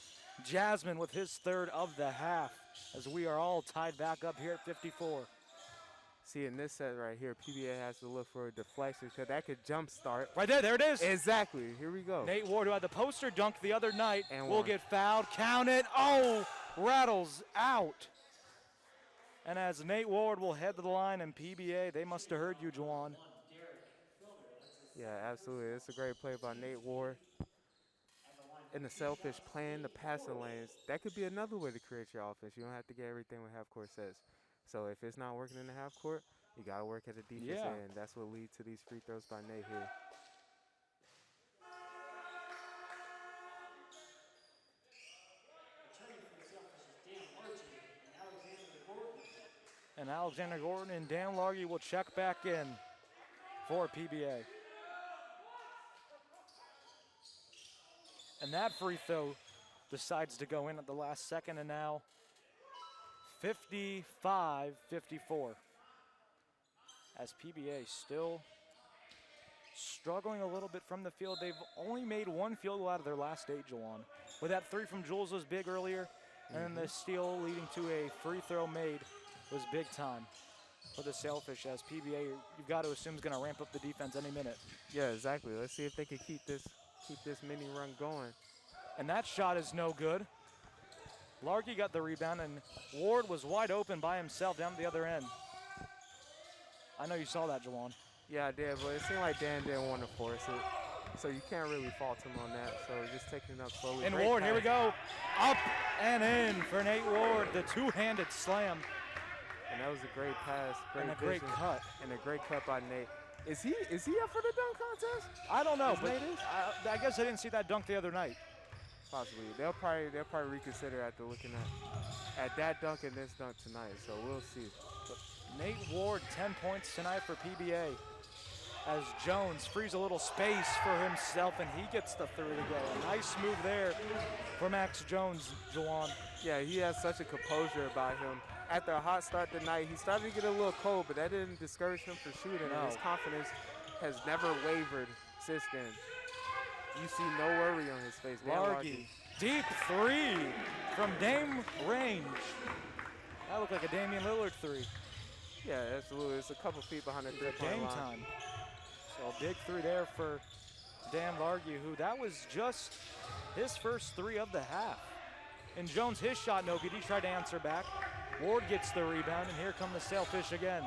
Jasmine, with his 3rd of the half, as we are all tied back up here at 54. See, in this set right here, PBA has to look for a deflection because that could jump start. Right there it is. Exactly, here we go. Nate Ward, who had the poster dunk the other night, And will one. get fouled. Count it. Oh, rattles out. And as Nate Ward will head to the line, and PBA, they must have heard you, Juwan. Yeah, absolutely. It's a great play by Nate Ward. In the Sailfish playing the passing lanes, that could be another way to create your offense. You don't have to get everything what half court says. So if it's not working in the half court, you got to work at the defense end. That's what leads to these free throws by Nate here. And Alexander Gordon and Dan Largy will check back in for PBA. And that free throw decides to go in at the last second, and now 55-54. As PBA still struggling a little bit from the field. They've only made 1 field goal out of their last 8, Jawan. With that 3 from Jules was big earlier, and then the steal leading to a free throw made was big time for the Sailfish, as PBA, you've got to assume, is going to ramp up the defense any minute. Yeah, exactly. Let's see if they can keep this mini run going. And that shot is no good. Largy got the rebound, and Ward was wide open by himself down at the other end. I know you saw that, Jawan. Yeah, I did, but it seemed like Dan didn't want to force it. So you can't really fault him on that. So just taking it up slowly. And Great Ward, here we pass. go. Up and in for Nate Ward, the two-handed slam. And that was a great pass, And a great vision, cut. and a great cut by Nate. Is he up for the dunk contest? I don't know, but Nate is? I guess I didn't see that dunk the other night. Possibly. They'll probably reconsider after looking at that dunk and this dunk tonight. So we'll see. But Nate Ward, 10 points tonight for PBA. As Jones frees a little space for himself, and he gets the 3 to go. A nice move there for Max Jones, Jawan. Yeah, he has such a composure about him. After a hot start tonight, he started to get a little cold, but that didn't discourage him from shooting. No. And his confidence has never wavered since then. You see no worry on his face. Largy, deep 3 from Dame range. That looked like a Damian Lillard 3. Yeah, absolutely. It's a couple feet behind the three-point Game line. time. So a big 3 there for Dan Largy, who that was just his first 3 of the half. And Jones, his shot no good. He tried to answer back. Ward gets the rebound, and here come the Sailfish again.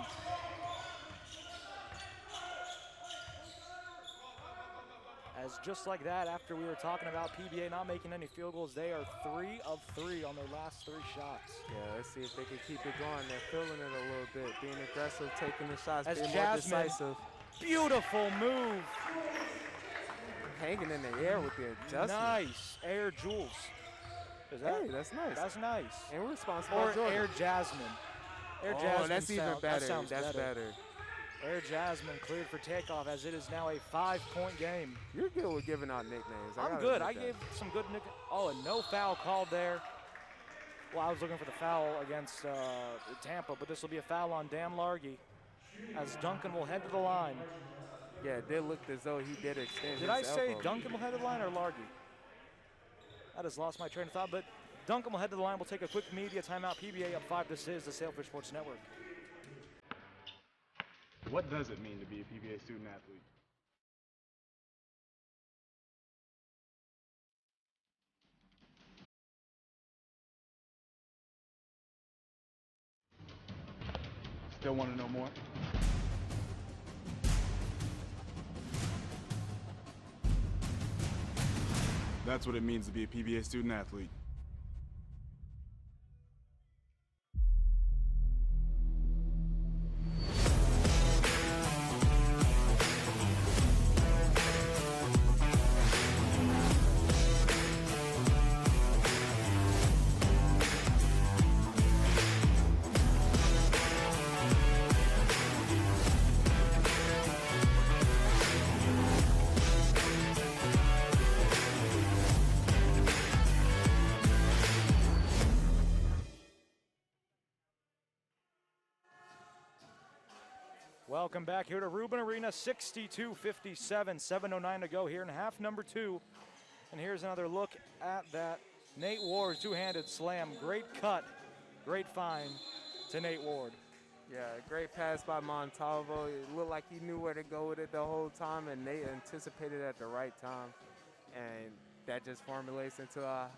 As just like that, after we were talking about PBA not making any field goals, they are 3 of 3 on their last 3 shots. Yeah, let's see if they can keep it going. They're feeling it a little bit, being aggressive, taking the shots, As being Jasmine, more decisive. beautiful move. Hanging in the air with the adjustment. Nice. Air Jules. Is that? Hey, that's nice. That's nice. And we're responsible. Or Air Jasmine. Air Jasmine. That's even sound- better. That sounds That's better. Air Jasmine cleared for takeoff, as it is now a 5-point game. You're good with giving out nicknames. I'm good. I gave some good Oh, and no foul called there. Well, I was looking for the foul against Tampa, but this will be a foul on Dan Largy, as Duncan will head to the line. Yeah, it did look as though he did extend Did his I say elbow. Duncan will head to the line or Largy? I just lost my train of thought, but Duncan will head to the line. We'll take a quick media timeout. PBA up 5. This is the Sailfish Sports Network. What does it mean to be a PBA student athlete? Still want to know more? That's what it means to be a PBA student athlete. Welcome back here to Rubin Arena, 62-57, 7:09 to go here in half number 2. And here's another look at that Nate Ward two-handed slam. Great cut, great find to Nate Ward. Yeah, great pass by Montalvo. It looked like he knew where to go with it the whole time, and Nate anticipated at the right time. And that just formulates into a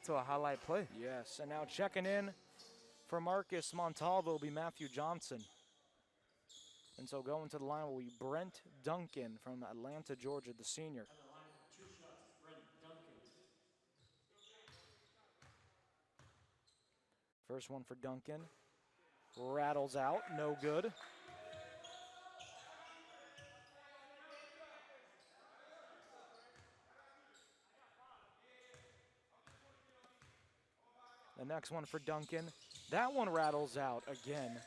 highlight play. Yes, and now checking in for Marcus Montalvo will be Matthew Johnson. And so going to the line will be Brent Duncan from Atlanta, Georgia, the senior. First one for Duncan. Rattles out, no good. The next one for Duncan. That one rattles out again.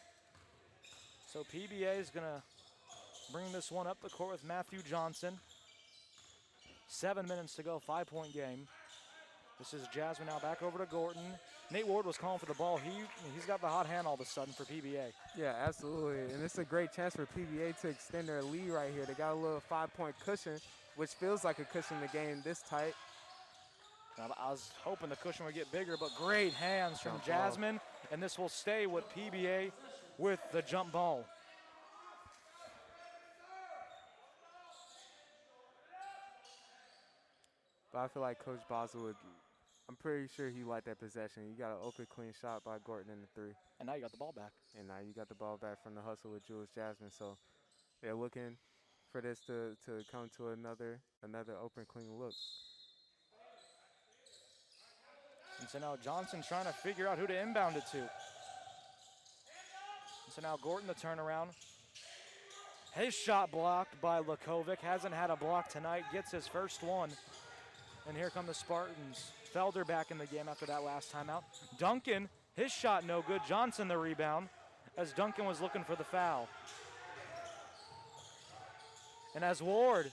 So PBA is going to bring this one up the court with Matthew Johnson. 7 minutes to go, 5-point game. This is Jasmine now back over to Gorton. Nate Ward was calling for the ball. He's got the hot hand all of a sudden for PBA. Yeah, absolutely. And it's a great chance for PBA to extend their lead right here. They got a little 5-point cushion, which feels like a cushion in the game this tight. Now, I was hoping the cushion would get bigger, but great hands from Jasmine. And this will stay with PBA with the jump ball. But I feel like Coach Basel would, I'm pretty sure he liked that possession. You got an open, clean shot by Gorton in the 3. And now you got the ball back. And now you got the ball back from the hustle with Jules Jasmine. So they're looking for this to come to another open, clean look. And so now Johnson's trying to figure out who to inbound it to. And so now Gorton the turnaround. His shot blocked by Lakovic. Hasn't had a block tonight. Gets his first one. And here come the Spartans. Felder back in the game after that last timeout. Duncan, his shot no good. Johnson the rebound as Duncan was looking for the foul. And as Ward,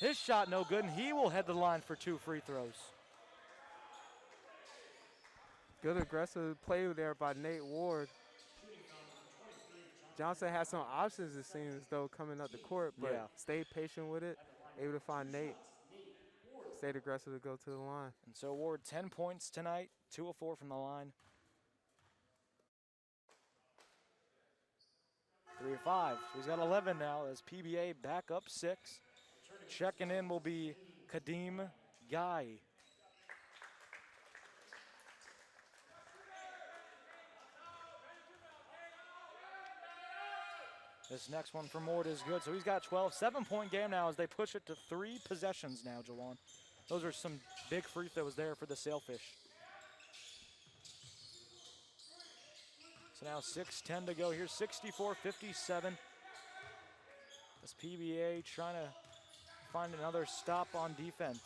his shot no good, and he will head the line for 2 free throws. Good aggressive play there by Nate Ward. Johnson has some options, it seems, though, coming up the court, but stayed patient with it, able to find Nate. Stayed aggressive to go to the line. And so Ward, 10 points tonight, 2 of 4 from the line. 3 of 5. So he's got 11 now as PBA back up 6. Checking in will be Kadeem Guy. This next one from Ward is good, so he's got 12. 7-point game now as they push it to 3 possessions now, Jawan. Those are some big free throws there for the Sailfish. So now 6:10 to go here, 64-57. This PBA trying to find another stop on defense.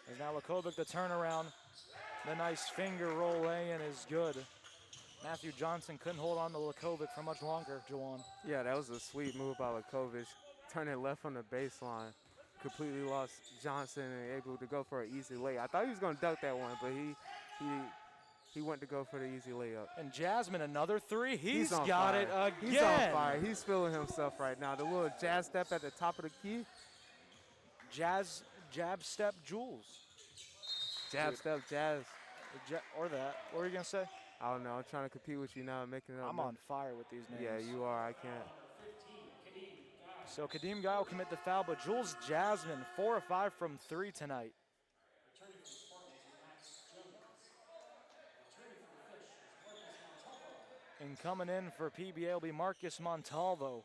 There's now Lakovic the turnaround. The nice finger roll in is good. Matthew Johnson couldn't hold on to Lakovic for much longer, Jawan. Yeah, that was a sweet move by Lakovic. Turning it left on the baseline. Completely lost Johnson and able to go for an easy layup. I thought he was going to dunk that one, but he went to go for the easy layup. And Jasmine, another 3. He's got fire. it again. He's on fire. He's feeling himself right now. The little jazz step at the top of the key. Jab step Jules. Jab step Jazz. Or that. What were you going to say? I don't know. I'm trying to compete with you now and making it up. I'm on fire with these names. Yeah, you are. I can't. So Kadeem Guy will commit the foul, but Jules Jasmine, 4 of 5 from 3 tonight. And coming in for PBA will be Marcus Montalvo.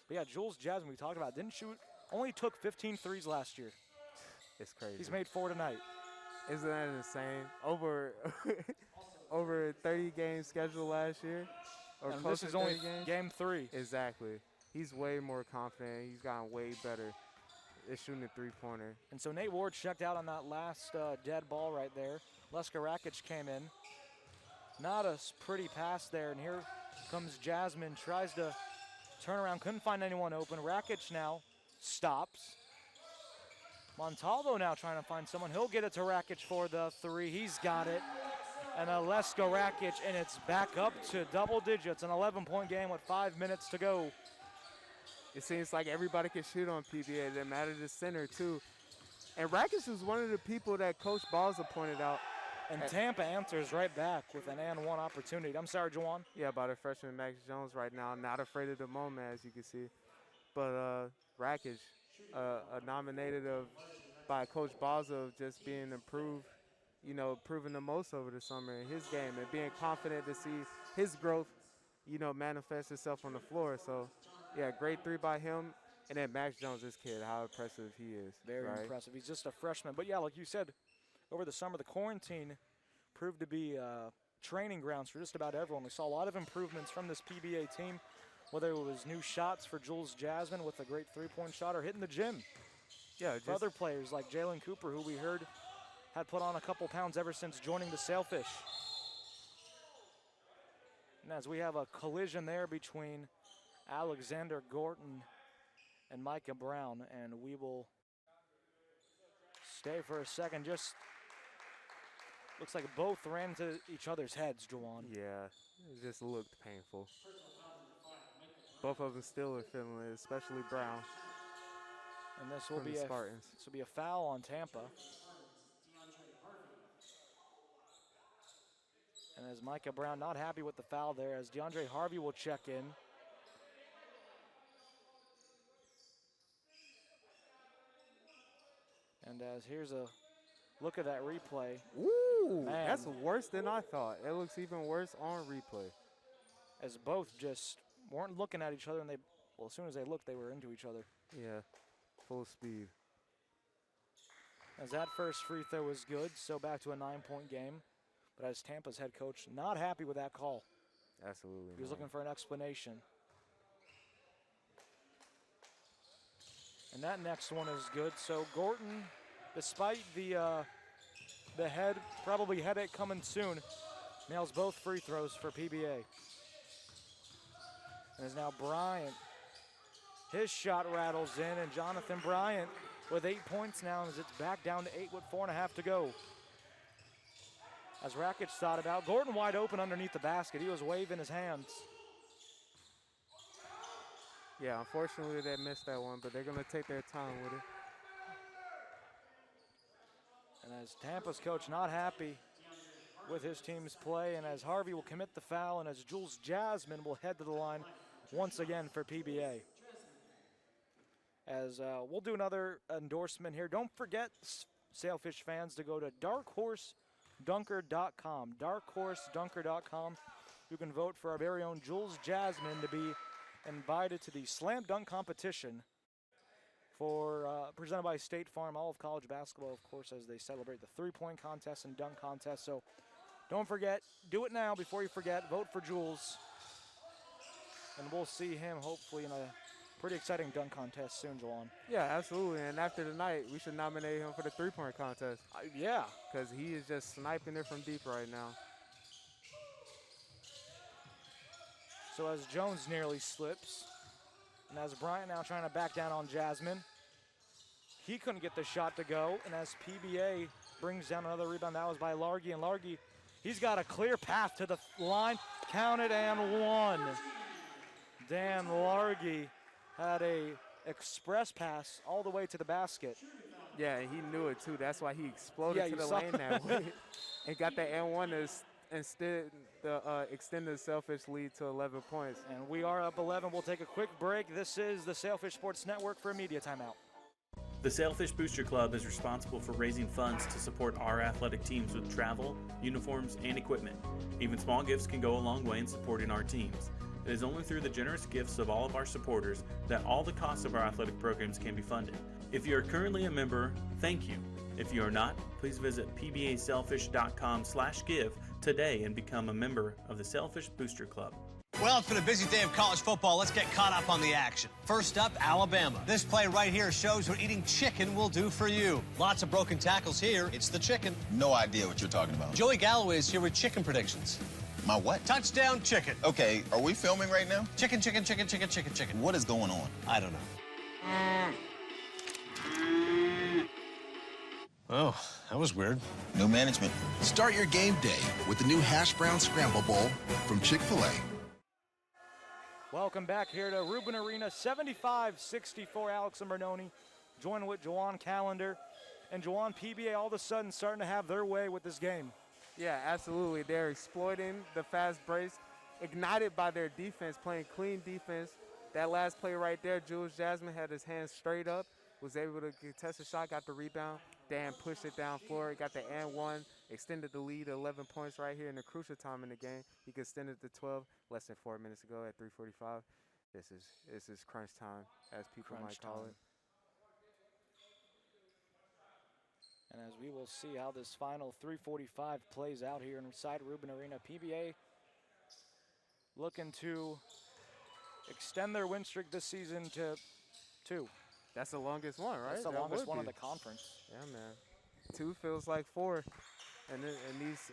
But yeah, Jules Jasmine, we talked about, didn't shoot, only took 15 threes last year. It's crazy. He's made 4 tonight. Isn't that insane? Over a 30-game schedule last year. Or And close this is to only 30 games. game 3. Exactly. He's way more confident. He's gotten way better at shooting a three-pointer. And so Nate Ward checked out on that last dead ball right there. Leska Rakic came in. Not a pretty pass there, and here comes Jasmine, tries to turn around, couldn't find anyone open. Rakic now stops. Montalvo now trying to find someone. He'll get it to Rakic for the 3. He's got it. And a Leska Rakic, and it's back up to double digits, an 11-point game with 5 minutes to go. It seems like everybody can shoot on PBA. It doesn't matter the center, too. And Rakic was one of the people that Coach Balza pointed out. And Tampa answers right back with an and one opportunity. I'm sorry, Juwan. Yeah, by the freshman Max Jones right now. Not afraid of the moment, as you can see. But Rakic, nominated by Coach Balza of just being improved, proving the most over the summer in his game and being confident to see his growth, manifest itself on the floor. So, yeah, great 3 by him. And then Max Jones, this kid, how impressive he is. Very impressive. He's just a freshman. But, yeah, like you said, over the summer, the quarantine proved to be training grounds for just about everyone. We saw a lot of improvements from this PBA team, whether it was new shots for Jules Jasmine with a great three-point shot or hitting the gym. Yeah, for other players like Jalen Cooper, who we heard had put on a couple pounds ever since joining the Sailfish. And as we have a collision there between Alexander Gorton and Micah Brown, and we will stay for a second. Just looks like both ran into each other's heads, Juwan. Yeah, it just looked painful. Both of them still are feeling it, especially Brown. And this will be Spartans. This will be a foul on Tampa. And as Micah Brown not happy with the foul there, as DeAndre Harvey will check in. And as here's a look at that replay. Ooh, Man. That's worse than I thought. It looks even worse on replay. As both just weren't looking at each other, and as soon as they looked, they were into each other. Yeah, full speed. As that first free throw was good, so back to a 9-point game. But as Tampa's head coach, not happy with that call. Absolutely. He was looking for an explanation. And that next one is good. So Gorton, despite the headache coming soon, nails both free throws for PBA. And is now Bryant. His shot rattles in, and Jonathan Bryant with 8 points now as it's back down to 8 with 4.5 to go. As Rakic thought about, Gorton wide open underneath the basket. He was waving his hands. Yeah, unfortunately they missed that one, but they're going to take their time with it. And as Tampa's coach not happy with his team's play, and as Harvey will commit the foul, and as Jules Jasmine will head to the line once again for PBA. As we'll do another endorsement here. Don't forget, Sailfish fans, to go to darkhorsedunker.com. Darkhorsedunker.com. You can vote for our very own Jules Jasmine to be invited to the Slam Dunk competition for presented by State Farm, all of college basketball, of course, as they celebrate the three-point contest and dunk contest. So don't forget, do it now before you forget. Vote for Jules. And we'll see him hopefully in a pretty exciting dunk contest soon, Jawan. Yeah, absolutely. And after tonight, we should nominate him for the three-point contest. Yeah. Because he is just sniping it from deep right now. So as Jones nearly slips, and as Bryant now trying to back down on Jasmine, he couldn't get the shot to go, and as PBA brings down another rebound, that was by Largy, and Largy, he's got a clear path to the line, counted and one. Dan Largy had a express pass all the way to the basket. Yeah, and he knew it too. That's why he exploded to the lane that way and got the N1 to extend the Sailfish lead to 11 points. And we are up 11. We'll take a quick break. This is the Sailfish Sports Network for a media timeout. The Sailfish Booster Club is responsible for raising funds to support our athletic teams with travel, uniforms, and equipment. Even small gifts can go a long way in supporting our teams. It is only through the generous gifts of all of our supporters that all the costs of our athletic programs can be funded. If you are currently a member, thank you. If you are not, please visit pbasailfish.com/give today and become a member of the Sailfish Booster Club. Well, it's been a busy day of college football. Let's get caught up on the action. First up, Alabama. This play right here shows what eating chicken will do for you. Lots of broken tackles here. It's the chicken. No idea what you're talking about. Joey Galloway is here with chicken predictions. My what? Touchdown chicken. Okay, are we filming right now? Chicken, chicken, chicken, chicken, chicken, chicken. What is going on? I don't know. Oh, that was weird. New management. Start your game day with the new Hash Brown Scramble Bowl from Chick-fil-A. Welcome back here to Rubin Arena, 75-64. Alex and Bernoni joining with Jawan Callender. And Jawan, PBA all of a sudden starting to have their way with this game. Yeah, absolutely. They're exploiting the fast breaks, ignited by their defense, playing clean defense. That last play right there, Jules Jasmine had his hands straight up, was able to contest a shot, got the rebound. Dan pushed it down floor, got the and one, extended the lead to 11 points right here in the crucial time in the game. He could extend it to 12 less than 4 minutes ago at 3:45. This is crunch time, as people might call it. And as we will see how this final 3:45 plays out here inside Rubin Arena, PBA looking to extend their win streak this season to 2. That's the longest one, right? That's the longest one of the conference. Yeah, man. 2 feels like 4, and in these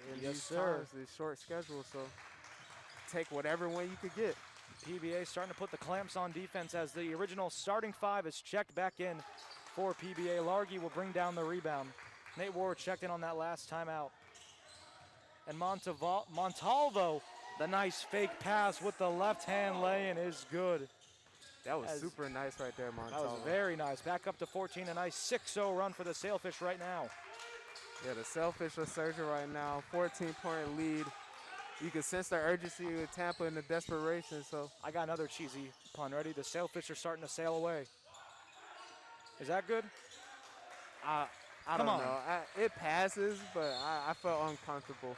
times, this short schedule. So take whatever win you could get. PBA starting to put the clamps on defense as the original starting 5 is checked back in for PBA. Largy will bring down the rebound. Nate Ward checked in on that last time out. And Montalvo, the nice fake pass with the left hand lay-in is good. That was super nice right there, Montalvo. That was very nice. Back up to 14, a nice 6-0 run for the Sailfish right now. Yeah, the Sailfish are surging right now. 14-point lead. You can sense the urgency with Tampa and the desperation. So I got another cheesy pun ready. The Sailfish are starting to sail away. Is that good? I don't know. It passes, but I felt uncomfortable.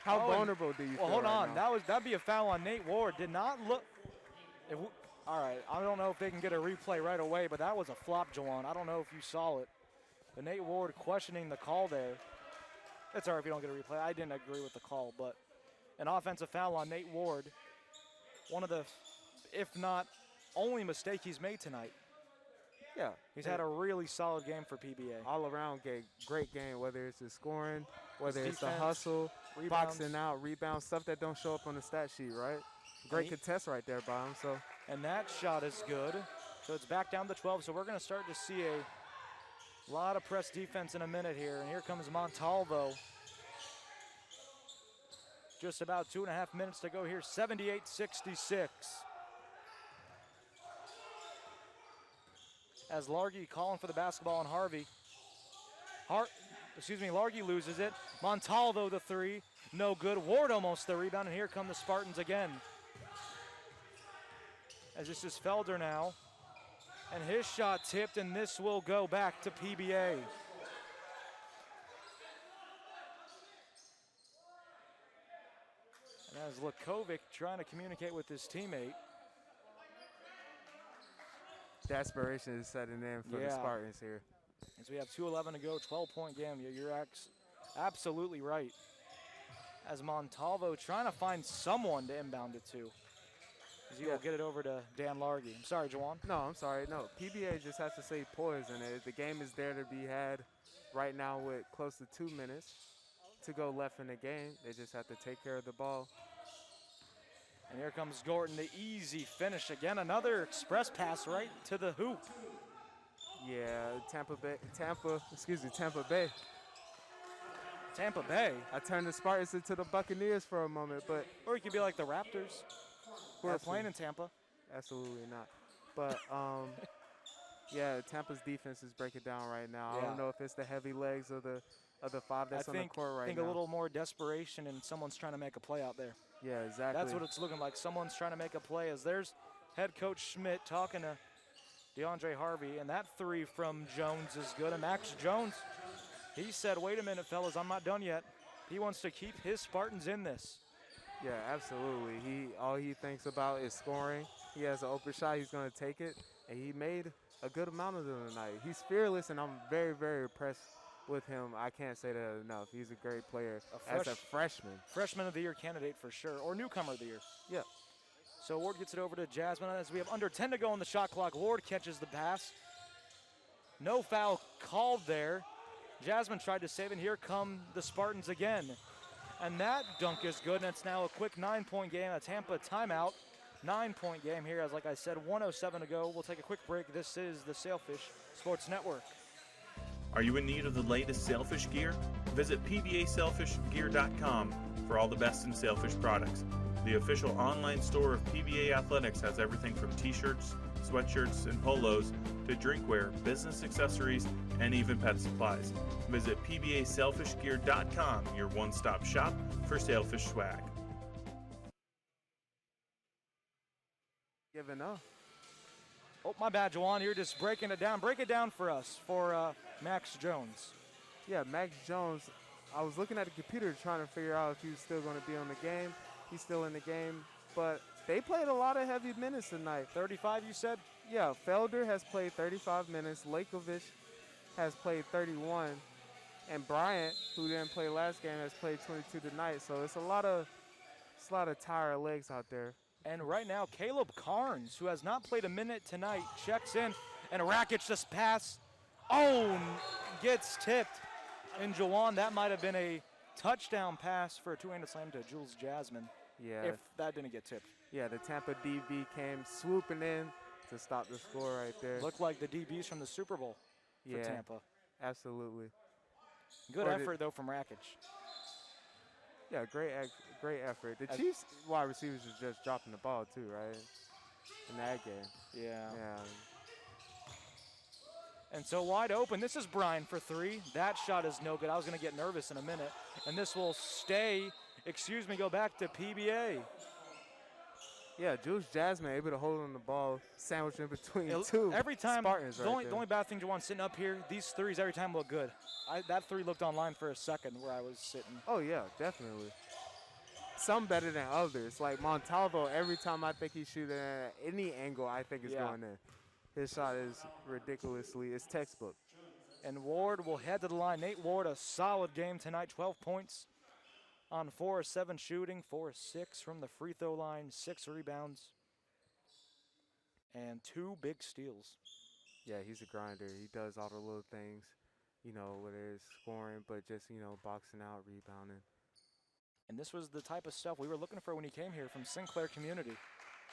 How vulnerable do you feel hold right on. now? That'd be a foul on Nate Ward. Did not look. All right, I don't know if they can get a replay right away, but that was a flop, Jawan. I don't know if you saw it. But Nate Ward questioning the call there. It's all right if you don't get a replay. I didn't agree with the call, but an offensive foul on Nate Ward. One of the, if not only mistake he's made tonight. Yeah. He's had a really solid game for PBA. All around great game, whether it's the scoring, whether it's the defense, hustle, rebounds. boxing out, rebounds, stuff that don't show up on the stat sheet, right? Great contest right there by him. So. And that shot is good. So it's back down to 12. So we're going to start to see a lot of press defense in a minute here. And here comes Montalvo. Just about 2.5 minutes to go here. 78-66. As Largy calling for the basketball on Harvey. Largy loses it. Montalvo the 3. No good. Ward almost the rebound. And here come the Spartans again. As this is Felder now. And his shot tipped, and this will go back to PBA. And as Lakovic trying to communicate with his teammate. Desperation is setting in for the Spartans here. As we have 2:11 to go, 12-point game. You're absolutely right. As Montalvo trying to find someone to inbound it to. As he will get it over to Dan Largy. I'm sorry, Jawan. No, I'm sorry. No, PBA just has to stay poised in it. The game is there to be had right now with close to 2 minutes to go left in the game. They just have to take care of the ball. And here comes Gordon, the easy finish again. Another express pass right to the hoop. Yeah, Tampa Bay. Tampa Bay. I turned the Spartans into the Buccaneers for a moment, but or it could be like the Raptors. Who are playing in Tampa. Absolutely not. But yeah, Tampa's defense is breaking down right now. Yeah. I don't know if it's the heavy legs of the 5 that's on the court right now. I think a little more desperation and someone's trying to make a play out there. Yeah, exactly. That's what it's looking like. Someone's trying to make a play as there's head coach Schmidt talking to DeAndre Harvey, and that three from Jones is good. And Max Jones, he said, wait a minute, fellas, I'm not done yet. He wants to keep his Spartans in this. Yeah, absolutely. All he thinks about is scoring. He has an open shot, he's going to take it, and he made a good amount of them tonight. He's fearless, and I'm very, very impressed with him. I can't say that enough. He's a great player as a freshman. Freshman of the year candidate for sure, or newcomer of the year. Yeah. So Ward gets it over to Jasmine as we have under 10 to go on the shot clock. Ward catches the pass. No foul called there. Jasmine tried to save it. Here come the Spartans again. And that dunk is good, and it's now a quick 9-point game, a Tampa timeout. 9-point game here, as like I said, 1:07 to go. We'll take a quick break. This is the Sailfish Sports Network. Are you in need of the latest Sailfish gear? Visit pbasailfishgear.com for all the best in Sailfish products. The official online store of PBA Athletics has everything from t-shirts, sweatshirts, and polos to drinkware, business accessories, and even pet supplies. Visit pbasailfishgear.com, your one-stop shop for Sailfish swag. Giving up. Oh, my bad, Juwan. You're just breaking it down. Break it down for us, for Max Jones. Yeah, Max Jones, I was looking at the computer trying to figure out if he was still going to be on the game. He's still in the game, but they played a lot of heavy minutes tonight. 35, you said? Yeah, Felder has played 35 minutes. Lakovich has played 31. And Bryant, who didn't play last game, has played 22 tonight. So it's a lot of tired legs out there. And right now, Caleb Carnes, who has not played a minute tonight, checks in, and Rakic just pass. Oh, gets tipped. And Jawan, that might have been a touchdown pass for a two-handed slam to Jules Jasmine. Yeah. If that didn't get tipped. Yeah, the Tampa DB came swooping in to stop the score right there. Looked like the DBs from the Super Bowl for Tampa. Absolutely. Good effort, though, from Rakic. Yeah, great effort. The Chiefs wide receivers was just dropping the ball too, right? In that game. Yeah. Yeah. And so wide open. This is Brian for three. That shot is no good. I was going to get nervous in a minute. And this will go back to PBA. Yeah, Jules Jasmine able to hold on the ball, sandwiched in between two every time, Spartans the only bad thing, Jawan, sitting up here, these threes every time look good. That three looked online for a second where I was sitting. Oh, yeah, definitely. Some better than others. Like Montalvo, every time I think he shoots at any angle, I think is going in. His shot is it's textbook. And Ward will head to the line. Nate Ward, a solid game tonight, 12 points on 4 of 7 shooting, 4 of 6 from the free throw line, 6 rebounds, and 2 big steals. Yeah, he's a grinder. He does all the little things, whether it's scoring, but just, boxing out, rebounding. And this was the type of stuff we were looking for when he came here from Sinclair Community.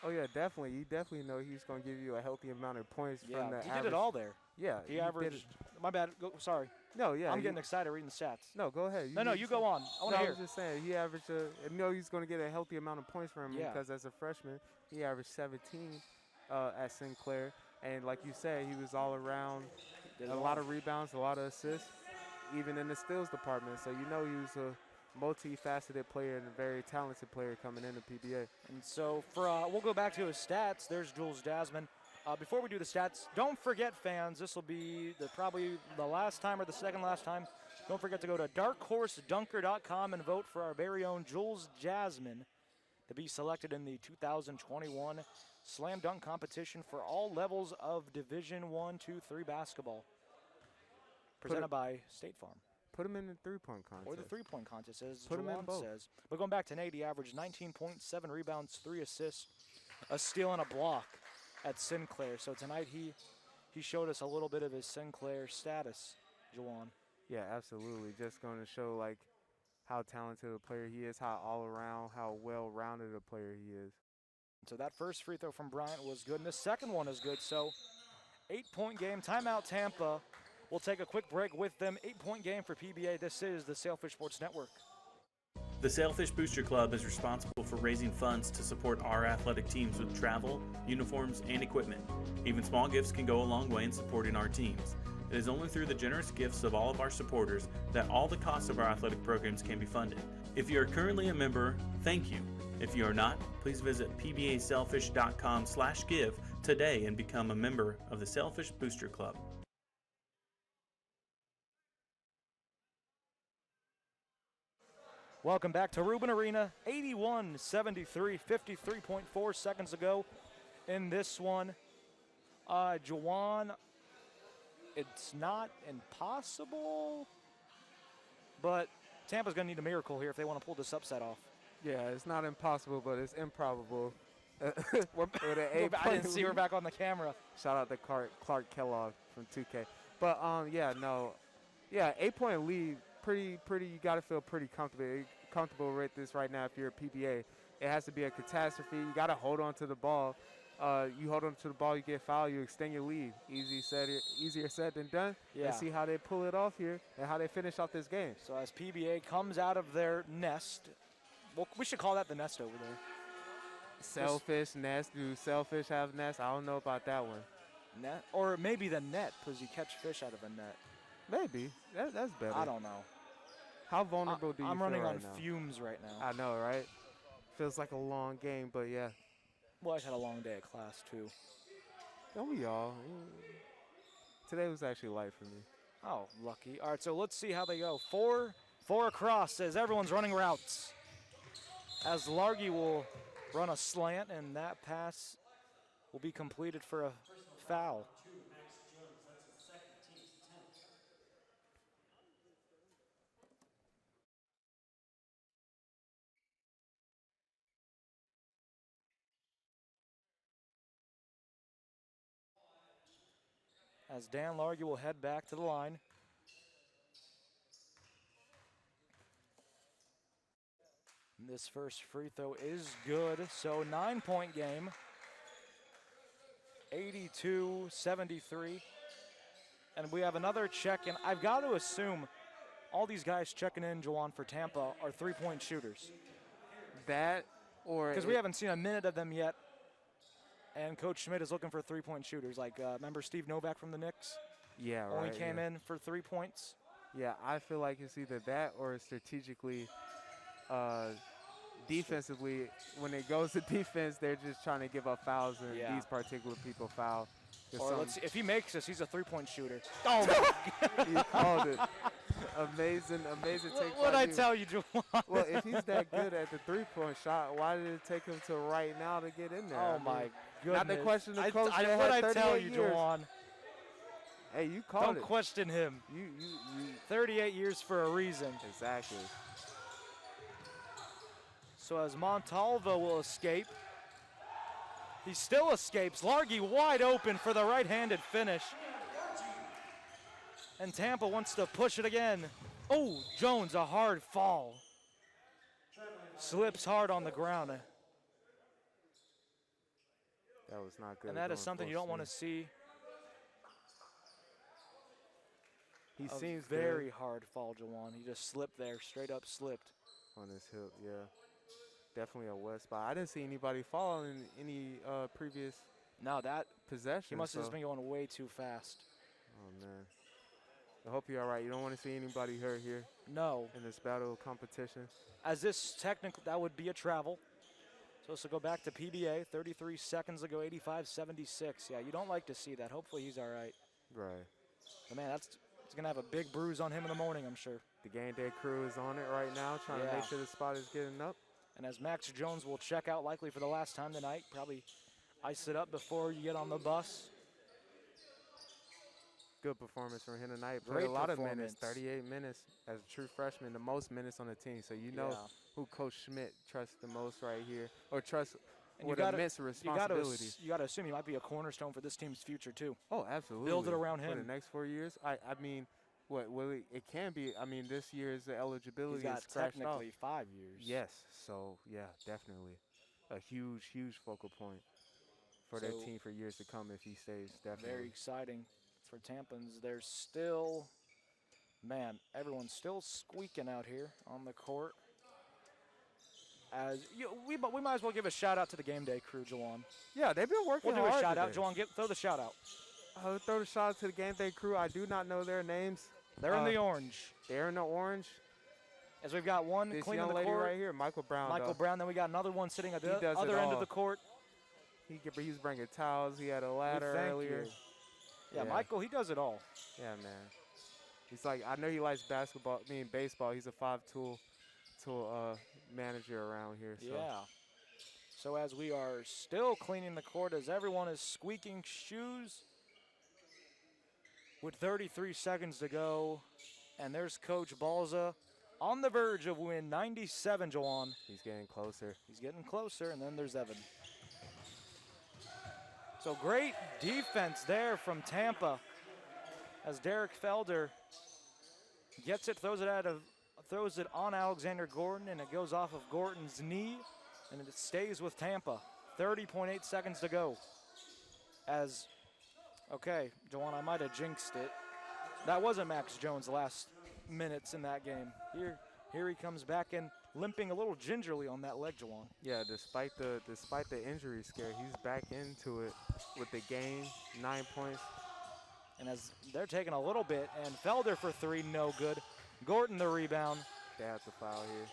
Oh, yeah, definitely. You definitely know he's going to give you a healthy amount of points from the he did it all there. Yeah. He averaged, my bad, sorry. No, yeah. I'm getting excited reading the stats. No, go ahead. You go on. I want to hear. I was just saying, he averaged, he's going to get a healthy amount of points from him because as a freshman, he averaged 17 at Sinclair. And like you said, he was all around, a lot of rebounds, a lot of assists, even in the steals department. So he was a multifaceted player and a very talented player coming into PBA. And so we'll go back to his stats. There's Jules Jasmine. Before we do the stats, don't forget, fans, this will be probably the last time or the second last time. Don't forget to go to darkhorsedunker.com and vote for our very own Jules Jasmine to be selected in the 2021 Slam Dunk Competition for all levels of Division 1, 2, 3 basketball. Presented by State Farm. Put him in the three-point contest. Or the three-point contest, as Put him in both. says. But going back to Nate, he averaged 19 points, 7 rebounds, 3 assists, a steal, and a block at Sinclair. So tonight he showed us a little bit of his Sinclair status, Jawan. Yeah, absolutely. Just going to show, how talented a player he is, how all-around, how well-rounded a player he is. So that first free throw from Bryant was good, and the second one is good. So 8-point game, timeout Tampa. We'll take a quick break with them. 8-point game for PBA. This is the Sailfish Sports Network. The Sailfish Booster Club is responsible for raising funds to support our athletic teams with travel, uniforms, and equipment. Even small gifts can go a long way in supporting our teams. It is only through the generous gifts of all of our supporters that all the costs of our athletic programs can be funded. If you are currently a member, thank you. If you are not, please visit pbasailfish.com/give today and become a member of the Sailfish Booster Club. Welcome back to Rubin Arena. 81-73, 53.4 seconds ago in this one. Juwan, it's not impossible, but Tampa's going to need a miracle here if they want to pull this upset off. Yeah, it's not impossible, but it's improbable. I didn't see her back on the camera. Shout out to Clark Kellogg from 2K. But, 8-point lead, pretty. You got to feel pretty comfortable with this right now if you're a PBA. It has to be a catastrophe. You got to hold on to the ball. You hold on to the ball, you get fouled, you extend your lead. Easier said than done. Yeah. Let's see how they pull it off here and how they finish off this game. So as PBA comes out of their nest, well, we should call that the nest over there. Sailfish nest. Do sailfish have nest? I don't know about that one. Net, or maybe the net, because you catch fish out of a net. Maybe. That's better. I don't know. How vulnerable do you feel I'm running right on now? fumes right now. I know, right? Feels like a long game, but yeah. Well, I had a long day at class, too. Don't we all? Today was actually light for me. Oh, lucky. All right, so let's see how they go. Four across as everyone's running routes. As Largy will run a slant, and that pass will be completed for a foul. As Dan Largy will head back to the line. This first free throw is good, so 9-point game. 82-73. And we have another check, and I've got to assume all these guys checking in, Juwan, for Tampa are three-point shooters. That or because we haven't seen a minute of them yet. And Coach Schmidt is looking for three-point shooters. Like, remember Steve Novak from the Knicks? Yeah, right. Only came in for 3 points. Yeah, I feel like it's either that or strategically, defensively. When it goes to defense, they're just trying to give up fouls, and these particular people foul. Or let's see, if he makes this, he's a three-point shooter. Oh, he called it. Amazing take. What'd I tell you, Juwan? Well, if he's that good at the three-point shot, why did it take him to right now to get in there? Oh, my goodness. Not the question the coach What'd I tell you, Juwan? Hey, you called it. Don't question him. You 38 years for a reason. Exactly. So as Montalvo will escape, he still escapes. Largy wide open for the right-handed finish. And Tampa wants to push it again. Oh, Jones, a hard fall. Slips hard on the ground. That was not good. And that is something you don't want to see. He seems very good. hard fall, Juwan. He just slipped there, straight up slipped. On his hip, yeah. Definitely a wet spot. I didn't see anybody fall in any previous possession. He must have just been going way too fast. Oh, man. I hope you're all right. You don't want to see anybody hurt here. No. In this battle of competition. As this technically, that would be a travel. So this will go back to PBA. 33 seconds ago, 85-76. Yeah, you don't like to see that. Hopefully he's all right. Right. But, man, it's going to have a big bruise on him in the morning, I'm sure. The game day crew is on it right now, trying to make sure the spot is getting up. And as Max Jones will check out likely for the last time tonight, probably ice it up before you get on the bus. Good performance from him tonight. Great Played a lot of performance. minutes, 38 minutes as a true freshman, the most minutes on the team. So you know who Coach Schmidt trusts the most right here, or trusts with immense responsibility. You got to assume he might be a cornerstone for this team's future too. Oh, absolutely. Build it around him for the next 4 years. I mean, it can be. I mean, this year's eligibility He's got is scratched technically off. 5 years. Yes. So yeah, definitely a huge focal point for their team for years to come if he stays. Definitely. Very exciting for Tampans. There's still, man, everyone's still squeaking out here on the court. As we might as well give a shout out to the game day crew, Juwan. Yeah, they've been working hard. We'll do a shout today. out, Juwan. Throw the shout out. I'll throw the shout out to the game day crew. I do not know their names. They're in the orange. They're in the orange. As we've got one this cleaning young the lady court right here, Michael Brown. Michael Brown. Then we got another one sitting at the other end of the court. He's bringing towels. He had a ladder Thank earlier. you. Yeah, Michael, he does it all. Yeah, man. He's like, I know he likes baseball. He's a five-tool manager around here. So. Yeah. So as we are still cleaning the court, as everyone is squeaking shoes with 33 seconds to go, and there's Coach Balza on the verge of win 97, Jawan. He's getting closer. He's getting closer, and then there's Evan. So great defense there from Tampa as Derek Felder gets it, throws it on Alexander Gordon, and it goes off of Gordon's knee, and it stays with Tampa. 30.8 seconds to go. Okay, Jawan, I might have jinxed it. That wasn't Max Jones' last minutes in that game. Here he comes back in, limping a little gingerly on that leg, Jawan. Yeah, despite the injury scare, he's back into it with the game, 9 points. And as they're taking a little bit, and Felder for three, no good. Gordon the rebound. They have to foul here.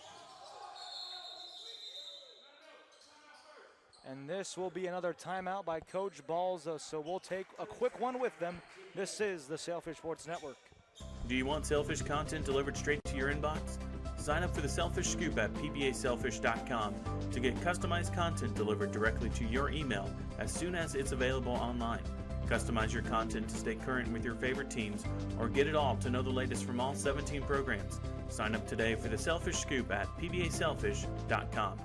And this will be another timeout by Coach Balza, so we'll take a quick one with them. This is the Sailfish Sports Network. Do you want Sailfish content delivered straight to your inbox? Sign up for the Sailfish Scoop at pbasailfish.com to get customized content delivered directly to your email as soon as it's available online. Customize your content to stay current with your favorite teams, or get it all to know the latest from all 17 programs. Sign up today for the Sailfish Scoop at pbasailfish.com.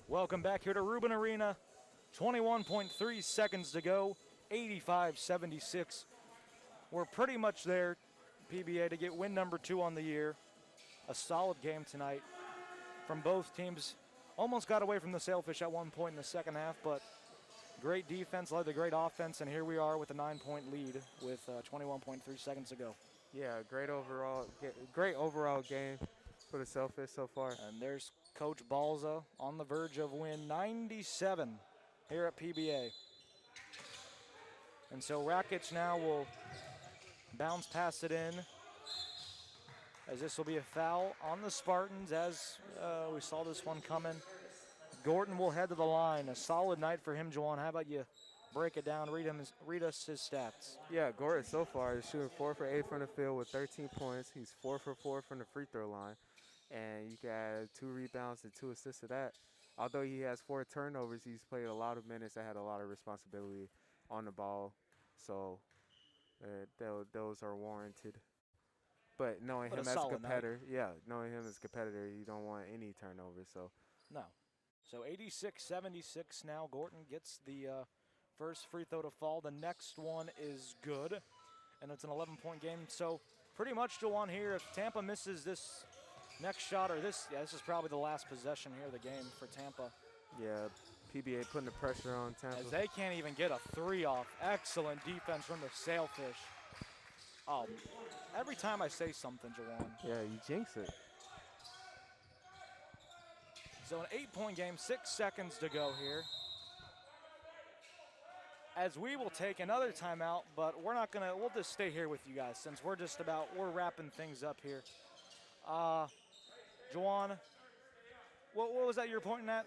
Welcome back here to Rubin Arena. 21.3 seconds to go, 85-76. We're pretty much there, PBA, to get win number 2 on the year. A solid game tonight from both teams. Almost got away from the Sailfish at one point in the second half, but great defense led to great offense, and here we are with a 9-point lead with 21.3 seconds to go. Yeah, great overall game for the Sailfish so far. And there's Coach Balza on the verge of win 97 here at PBA. And so Rakic now will bounce past it in, as this will be a foul on the Spartans, as we saw this one coming. Gordon will head to the line. A solid night for him, Juwan. How about you break it down, read us his stats? Yeah, Gordon so far is shooting 4 for 8 from the field with 13 points. He's 4 for 4 from the free throw line. And you can add 2 rebounds and 2 assists to that. Although he has 4 turnovers, he's played a lot of minutes and had a lot of responsibility on the ball. So those are warranted. But knowing him as a competitor, knowing him as a competitor, you don't want any turnovers. So no. So 86-76 now. Gordon gets the first free throw to fall. The next one is good, and it's an 11-point game. So pretty much, Jawan, here, if Tampa misses this next shot, or this is probably the last possession here of the game for Tampa. Yeah, PBA putting the pressure on Tampa. As they can't even get a 3 off. Excellent defense from the Sailfish. Oh, every time I say something, Jawan. Yeah, you jinx it. So an 8-point game, 6 seconds to go here. As we will take another timeout, but we're not gonna, we'll just stay here with you guys since we're wrapping things up here. Jawan, what was that you're pointing at?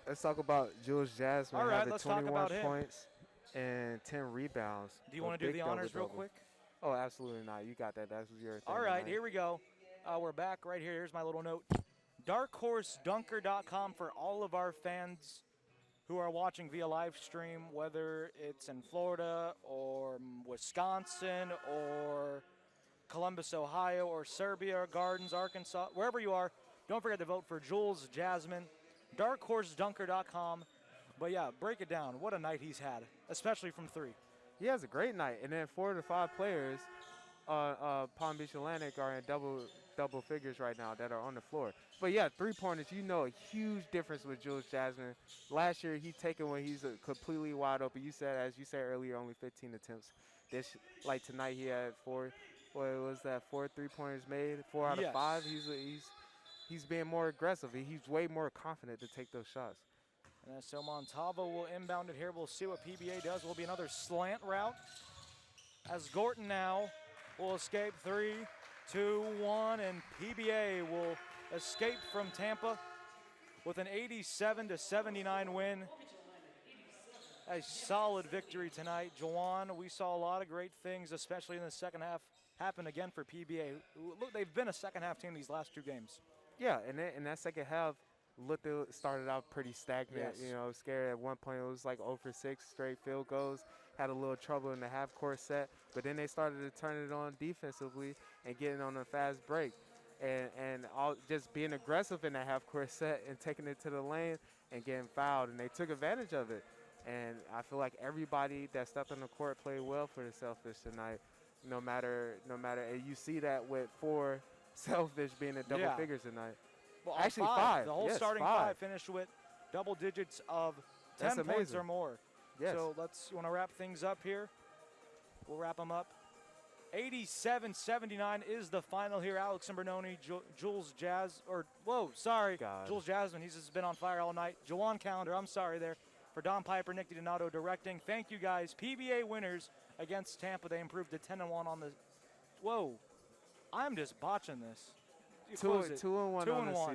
Let's talk about Jules Jasmine. All right, having let's 21 talk about him. points and 10 rebounds. Do you want to do the honors real quick? Oh, absolutely not. You got that. That's your thing. All right, here we go. We're back right here. Here's my little note. DarkHorseDunker.com for all of our fans who are watching via live stream, whether it's in Florida or Wisconsin or Columbus, Ohio, or Serbia, or Gardens, Arkansas, wherever you are. Don't forget to vote for Jules Jasmine. DarkHorseDunker.com. But yeah, break it down. What a night he's had, especially from 3. He has a great night. And then 4 of the 5 players, Palm Beach Atlantic, are in double figures right now that are on the floor. But yeah, 3-pointers, you know, a huge difference with Jules Jasmine. Last year, he taken when he's completely wide open. As you said earlier, only 15 attempts. Like tonight, he had 4. What was that? 4 3-pointers made. 4 out of 5. He's being more aggressive. He's way more confident to take those shots. And so Montava will inbound it here. We'll see what PBA does. Will be another slant route. As Gordon now will escape 3, 2, 1, and PBA will escaped from Tampa with an 87-79 win. A solid victory tonight. Jawan, we saw a lot of great things, especially in the second half, happen again for PBA. Look, they've been a second half team these last two games. Yeah, and in that second half, started out pretty stagnant. Yes. You know, scared at one point. It was like 0 for 6 straight field goals. Had a little trouble in the half-court set, but then they started to turn it on defensively and getting on a fast break. And all, just being aggressive in that half-court set and taking it to the lane and getting fouled, and they took advantage of it. And I feel like everybody that stepped on the court played well for the Selfish tonight. No matter, and you see that with 4 Selfish being in double figures tonight. Well, actually 5. The whole starting 5 finished with double digits of 10 That's points amazing. or more. Yes. So you want to wrap things up here? We'll wrap them up. 87-79 is the final here. Alex Imbernoni, Jules Jasmine. He's just been on fire all night. Jawan Calendar, I'm sorry there. For Don Piper, Nick DiDonato directing. Thank you guys. PBA winners against Tampa. They improved to 10-1 on the. Whoa, I'm just botching this. 2-1 on the season.